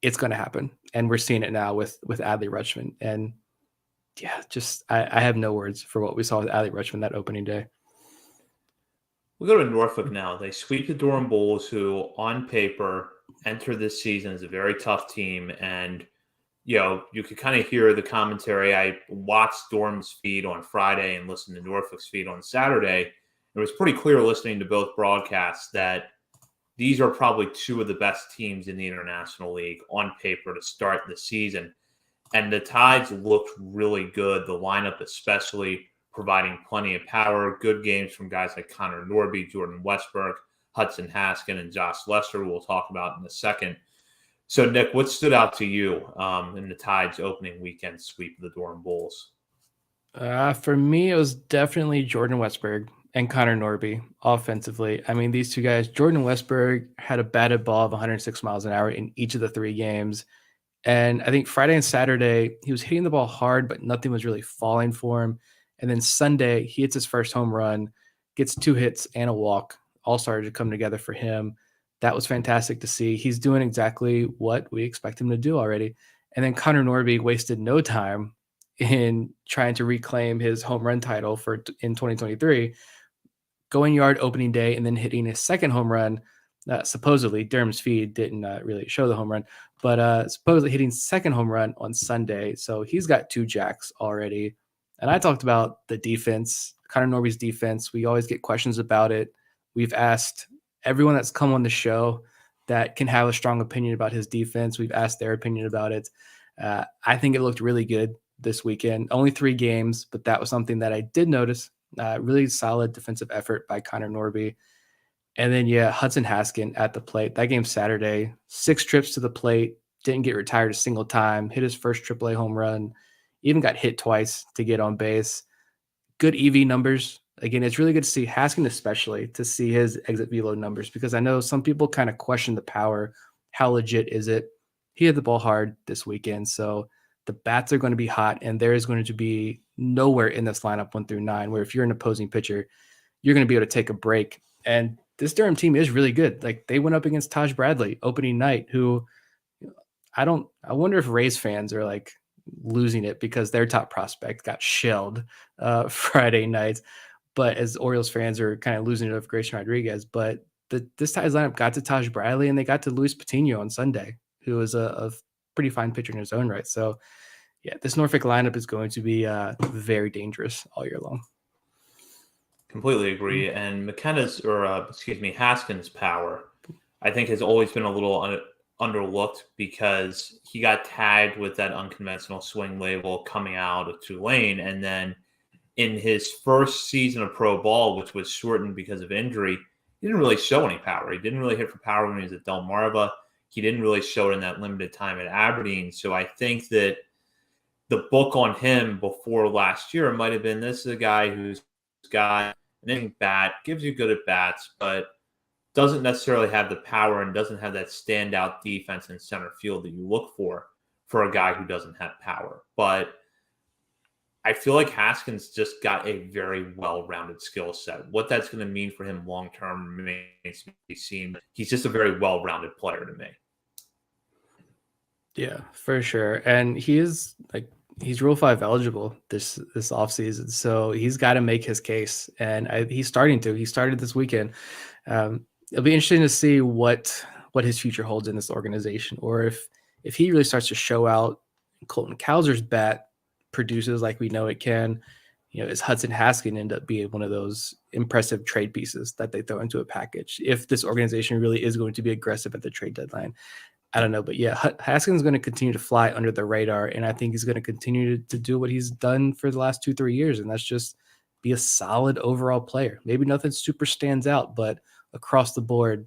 It's going to happen. And we're seeing it now with Adley Rutschman. And yeah, just I have no words for what we saw with Adley Rutschman that opening day. We'll go to Norfolk now. They sweep the Durham Bulls, who on paper enter this season as a very tough team. And you could kind of hear the commentary. I watched Durham's feed on Friday and listened to Norfolk's feed on Saturday. It was pretty clear listening to both broadcasts that these are probably 2 of the best teams in the International League on paper to start the season. And the Tides looked really good. The lineup especially providing plenty of power. Good games from guys like Connor Norby, Jordan Westberg, Hudson Haskin, and Josh Lester, who we'll talk about in a second. So, Nick, what stood out to you in the Tides opening weekend sweep of the Durham Bulls? For me, it was definitely Jordan Westberg and Connor Norby offensively. I mean, these 2 guys, Jordan Westberg had a batted ball of 106 miles an hour in each of the 3 games. And I think Friday and Saturday, he was hitting the ball hard, but nothing was really falling for him. And then Sunday, he hits his first home run, gets 2 hits and a walk. All started to come together for him. That was fantastic to see. He's doing exactly what we expect him to do already. And then Connor Norby wasted no time in trying to reclaim his home run title in 2023, going yard opening day and then hitting his second home run. Supposedly, Durham's feed didn't really show the home run, but supposedly hitting second home run on Sunday. So he's got 2 jacks already. And I talked about the defense, Connor Norby's defense. We always get questions about it. We've asked everyone that's come on the show that can have a strong opinion about his defense. We've asked their opinion about it. I think it looked really good this weekend. Only 3 games, but that was something that I did notice. Really solid defensive effort by Connor Norby. And then, Hudson Haskin at the plate. That game Saturday, 6 trips to the plate, didn't get retired a single time, hit his first AAA home run, even got hit twice to get on base. Good EV numbers. Again, it's really good to see Haskin, especially to see his exit velo numbers, because I know some people kind of question the power. How legit is it? He hit the ball hard this weekend. So the bats are going to be hot, and there is going to be nowhere in this lineup 1 through 9 where if you're an opposing pitcher, you're going to be able to take a break. And this Durham team is really good. Like, they went up against Taj Bradley opening night, who I wonder if Rays fans are like losing it because their top prospect got shelled Friday night. But as Orioles fans are kind of losing it of Grayson Rodriguez. But this Tigers lineup got to Taj Bradley, and they got to Luis Patino on Sunday, who is a pretty fine pitcher in his own right. So, this Norfolk lineup is going to be very dangerous all year long. Completely agree. And Haskins' power, I think, has always been a little underlooked because he got tagged with that unconventional swing label coming out of Tulane. And then in his first season of pro ball, which was shortened because of injury, he didn't really show any power. He didn't really hit for power when he was at Delmarva. He didn't really show it in that limited time at Aberdeen. So I think that the book on him before last year might have been, this is a guy who's got an inning bat, gives you good at bats, but doesn't necessarily have the power and doesn't have that standout defense in center field that you look for a guy who doesn't have power. But I feel like Haskins just got a very well-rounded skill set. What that's going to mean for him long-term remains to be seen. He's just a very well-rounded player to me. Yeah, for sure. And he's Rule 5 eligible this offseason. So he's got to make his case. And he's starting to. He started this weekend. It'll be interesting to see what his future holds in this organization, or if he really starts to show out. Colton Cowser's bat produces like we know it can. Is Hudson Haskin end up being one of those impressive trade pieces that they throw into a package if this organization really is going to be aggressive at the trade deadline? I don't know, but Haskins going to continue to fly under the radar, and I think he's going to continue to do what he's done for the last 2-3 years, and that's just be a solid overall player. Maybe nothing super stands out, but across the board,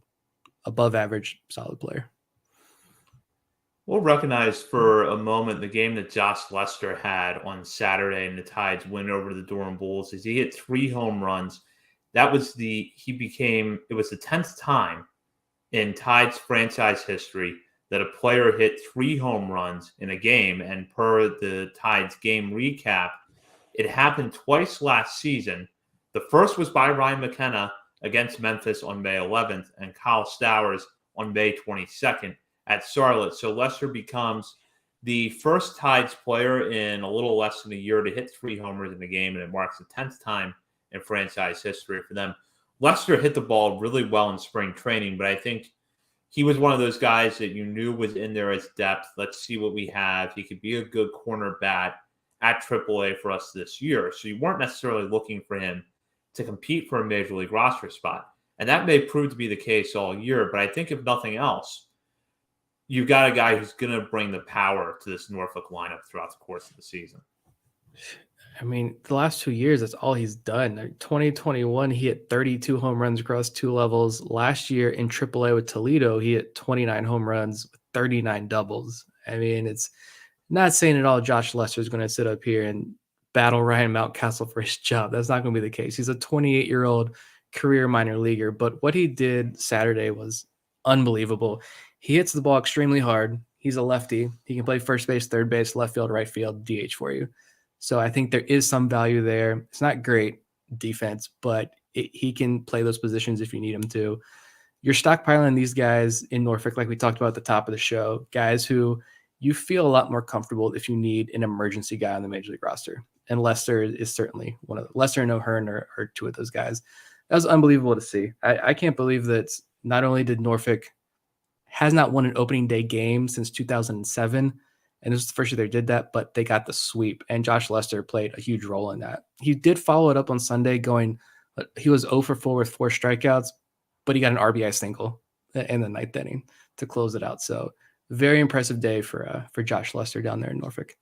above average, solid player. We'll recognize for a moment the game that Josh Lester had on Saturday in the Tides win over the Durham Bulls. As he hit 3 home runs. It was the 10th time in Tides franchise history that a player hit 3 home runs in a game. And per the Tides game recap, it happened twice last season. The first was by Ryan McKenna against Memphis on May 11th and Kyle Stowers on May 22nd at Charlotte. So Lester becomes the first Tides player in a little less than a year to hit 3 homers in a game, and it marks the 10th time in franchise history for them. Lester hit the ball really well in spring training, but I think he was one of those guys that you knew was in there as depth. Let's see what we have. He could be a good corner bat at AAA for us this year. So you weren't necessarily looking for him to compete for a major league roster spot. And that may prove to be the case all year, but I think if nothing else, you've got a guy who's going to bring the power to this Norfolk lineup throughout the course of the season. I mean, the last 2 years, that's all he's done. 2021, he hit 32 home runs across 2 levels. Last year in AAA with Toledo, he hit 29 home runs with 39 doubles. I mean, it's not saying at all Josh Lester is going to sit up here and battle Ryan Mountcastle for his job. That's not going to be the case. He's a 28-year-old career minor leaguer, but what he did Saturday was unbelievable. He hits the ball extremely hard. He's a lefty. He can play first base, third base, left field, right field, DH for you. So I think there is some value there. It's not great defense, but he can play those positions if you need him to. You're stockpiling these guys in Norfolk, like we talked about at the top of the show, guys who you feel a lot more comfortable if you need an emergency guy on the major league roster. And Lester is certainly one of them. Lester and O'Hearn are two of those guys. That was unbelievable to see. I can't believe that not only did Norfolk has not won an opening day game since 2007, and this was the first year they did that, but they got the sweep, and Josh Lester played a huge role in that. He did follow it up on Sunday he was 0 for 4 with 4 strikeouts, but he got an RBI single in the ninth inning to close it out. So very impressive day for Josh Lester down there in Norfolk.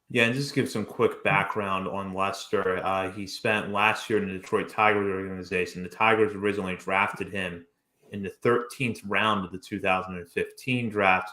Yeah, and just to give some quick background on Lester, he spent last year in the Detroit Tigers organization. The Tigers originally drafted him in the 13th round of the 2015 draft.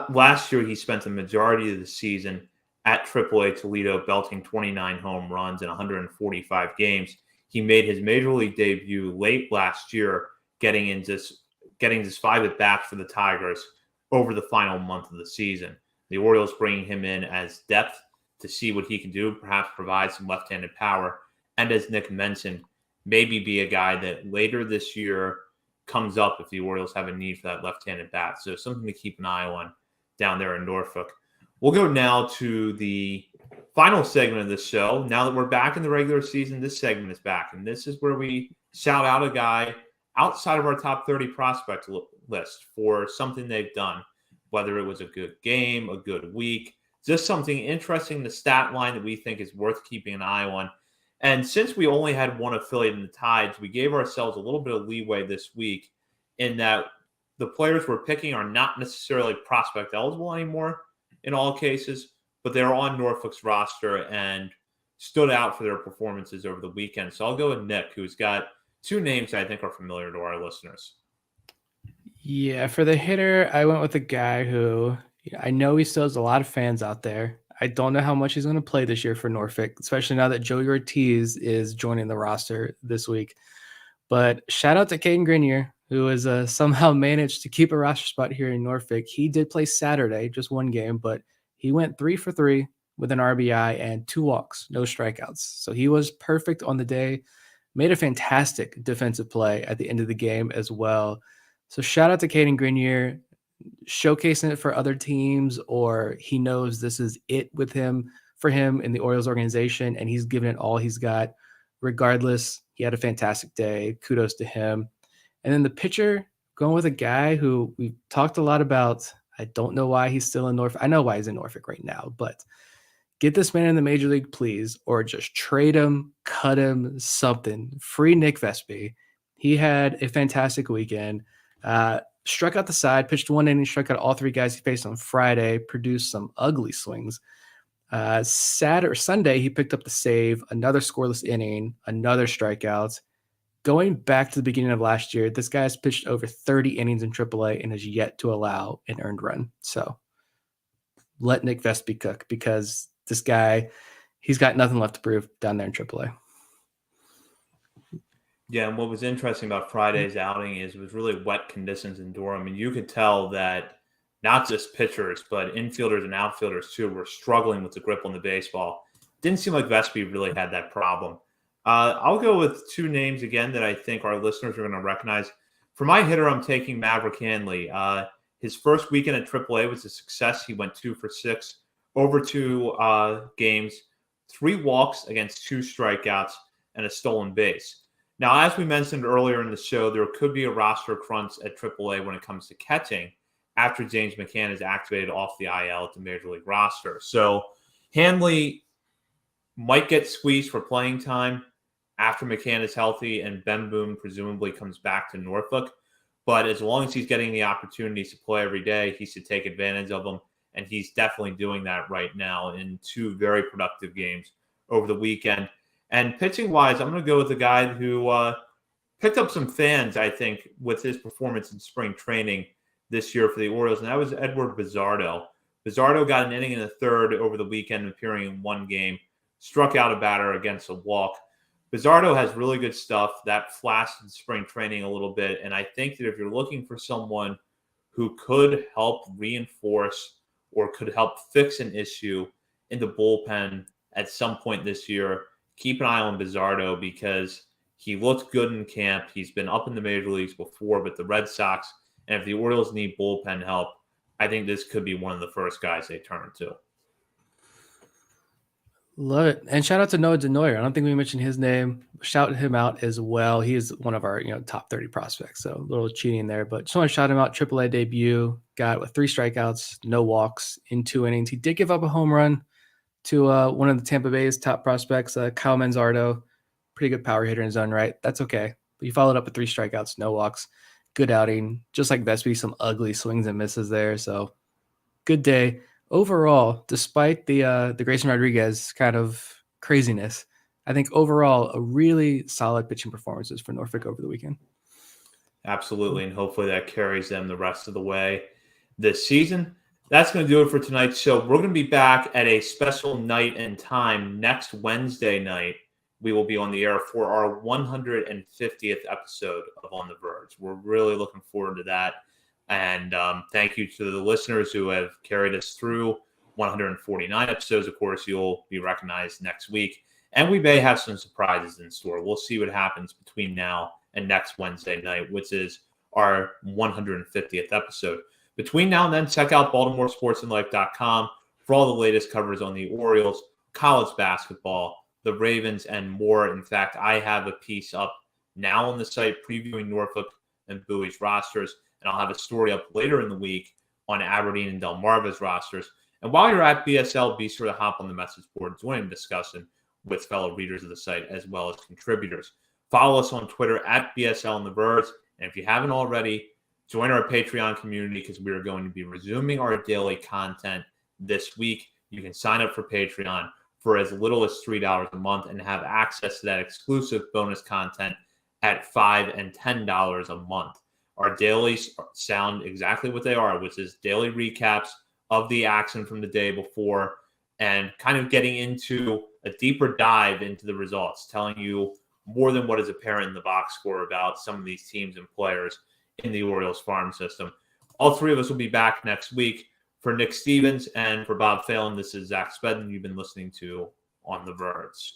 Last year, he spent the majority of the season at AAA Toledo, belting 29 home runs in 145 games. He made his major league debut late last year, getting just 5 at-bats for the Tigers over the final month of the season. The Orioles bringing him in as depth to see what he can do, perhaps provide some left-handed power, and as Nick mentioned, maybe be a guy that later this year comes up if the Orioles have a need for that left-handed bat. So something to keep an eye on down there in Norfolk. We'll go now to the final segment of this show. Now that we're back in the regular season, this segment is back. And this is where we shout out a guy outside of our top 30 prospect list for something they've done, whether it was a good game, a good week, just something interesting in the stat line that we think is worth keeping an eye on. And since we only had one affiliate in the Tides, we gave ourselves a little bit of leeway this week in that the players we're picking are not necessarily prospect eligible anymore in all cases, but they're on Norfolk's roster and stood out for their performances over the weekend. So I'll go with Nick, who's got 2 names I think are familiar to our listeners. Yeah, for the hitter, I went with a guy who I know he still has a lot of fans out there. I don't know how much he's going to play this year for Norfolk, especially now that Joey Ortiz is joining the roster this week. But shout out to Caden Grenier, who has somehow managed to keep a roster spot here in Norfolk. He did play Saturday, just one game, but he went 3 for 3 with an RBI and 2 walks, no strikeouts. So he was perfect on the day, made a fantastic defensive play at the end of the game as well. So shout out to Caden Grenier, showcasing it for other teams, or he knows this is it for him in the Orioles organization, and he's given it all he's got. Regardless, he had a fantastic day. Kudos to him. And then the pitcher, going with a guy who we've talked a lot about. I don't know why he's still in Norfolk. I know why he's in Norfolk right now, but get this man in the major league, please, or just trade him, cut him, something. Free Nick Vespi. He had a fantastic weekend. Struck out the side, pitched 1 inning, struck out all 3 guys he faced on Friday, produced some ugly swings. Sunday, he picked up the save, another scoreless inning, another strikeout. Going back to the beginning of last year, this guy has pitched over 30 innings in AAA and has yet to allow an earned run. So let Nick Vespi cook, because this guy, he's got nothing left to prove down there in AAA. Yeah, and what was interesting about Friday's outing is it was really wet conditions in Durham, and you could tell that not just pitchers, but infielders and outfielders too were struggling with the grip on the baseball. Didn't seem like Vespi really had that problem. I'll go with 2 names again that I think our listeners are going to recognize. For my hitter, I'm taking Maverick Hanley. His first weekend at AAA was a success. He went 2 for 6 over 2 games, 3 walks against 2 strikeouts, and a stolen base. Now, as we mentioned earlier in the show, there could be a roster crunch at AAA when it comes to catching after James McCann is activated off the IL at the Major League roster. So Hanley might get squeezed for playing time after McCann is healthy and Ben Boone presumably comes back to Norfolk. But as long as he's getting the opportunities to play every day, he should take advantage of them. And he's definitely doing that right now in 2 very productive games over the weekend. And pitching-wise, I'm going to go with a guy who picked up some fans, I think, with his performance in spring training this year for the Orioles, and that was Edward Bizzardo. Bizzardo got an inning in the 3rd over the weekend, appearing in 1 game, struck out a batter against a walk. Bizzardo has really good stuff that flashed in spring training a little bit, and I think that if you're looking for someone who could help reinforce or could help fix an issue in the bullpen at some point this year. Keep an eye on Bizzardo because he looked good in camp. He's been up in the major leagues before, but the Red Sox, and if the Orioles need bullpen help, I think this could be one of the first guys they turn to. Love it. And shout out to Noah Denoyer. I don't think we mentioned his name. Shout him out as well. He's one of our top 30 prospects. So a little cheating there, but just want to shout him out. AAA debut. Got with 3 strikeouts, no walks in 2 innings. He did give up a home run to one of the Tampa Bay's top prospects, Kyle Manzardo. Pretty good power hitter in his own right. That's okay. But he followed up with 3 strikeouts, no walks. Good outing. Just like Vespi, some ugly swings and misses there. So good day. Overall, despite the Grayson Rodriguez kind of craziness, I think overall a really solid pitching performances for Norfolk over the weekend. Absolutely, and hopefully that carries them the rest of the way this season. That's going to do it for tonight's show. We're going to be back at a special night and time next Wednesday night. We will be on the air for our 150th episode of On the Verge. We're really looking forward to that. And thank you to the listeners who have carried us through 149 episodes. Of course, you'll be recognized next week. And we may have some surprises in store. We'll see what happens between now and next Wednesday night, which is our 150th episode. Between now and then, check out BaltimoreSportsAndLife.com for all the latest coverage on the Orioles, college basketball, the Ravens, and more. In fact, I have a piece up now on the site previewing Norfolk and Bowie's rosters. And I'll have a story up later in the week on Aberdeen and Delmarva's rosters. And while you're at BSL, be sure to hop on the message board, join in discussion with fellow readers of the site as well as contributors. Follow us on Twitter at BSL on the Verge. And if you haven't already, join our Patreon community because we are going to be resuming our daily content this week. You can sign up for Patreon for as little as $3 a month and have access to that exclusive bonus content at $5 and $10 a month. Our dailies sound exactly what they are, which is daily recaps of the action from the day before and kind of getting into a deeper dive into the results, telling you more than what is apparent in the box score about some of these teams and players in the Orioles farm system. All 3 of us will be back next week. For Nick Stevens and for Bob Phelan, this is Zach Spedden. You've been listening to On the Verge.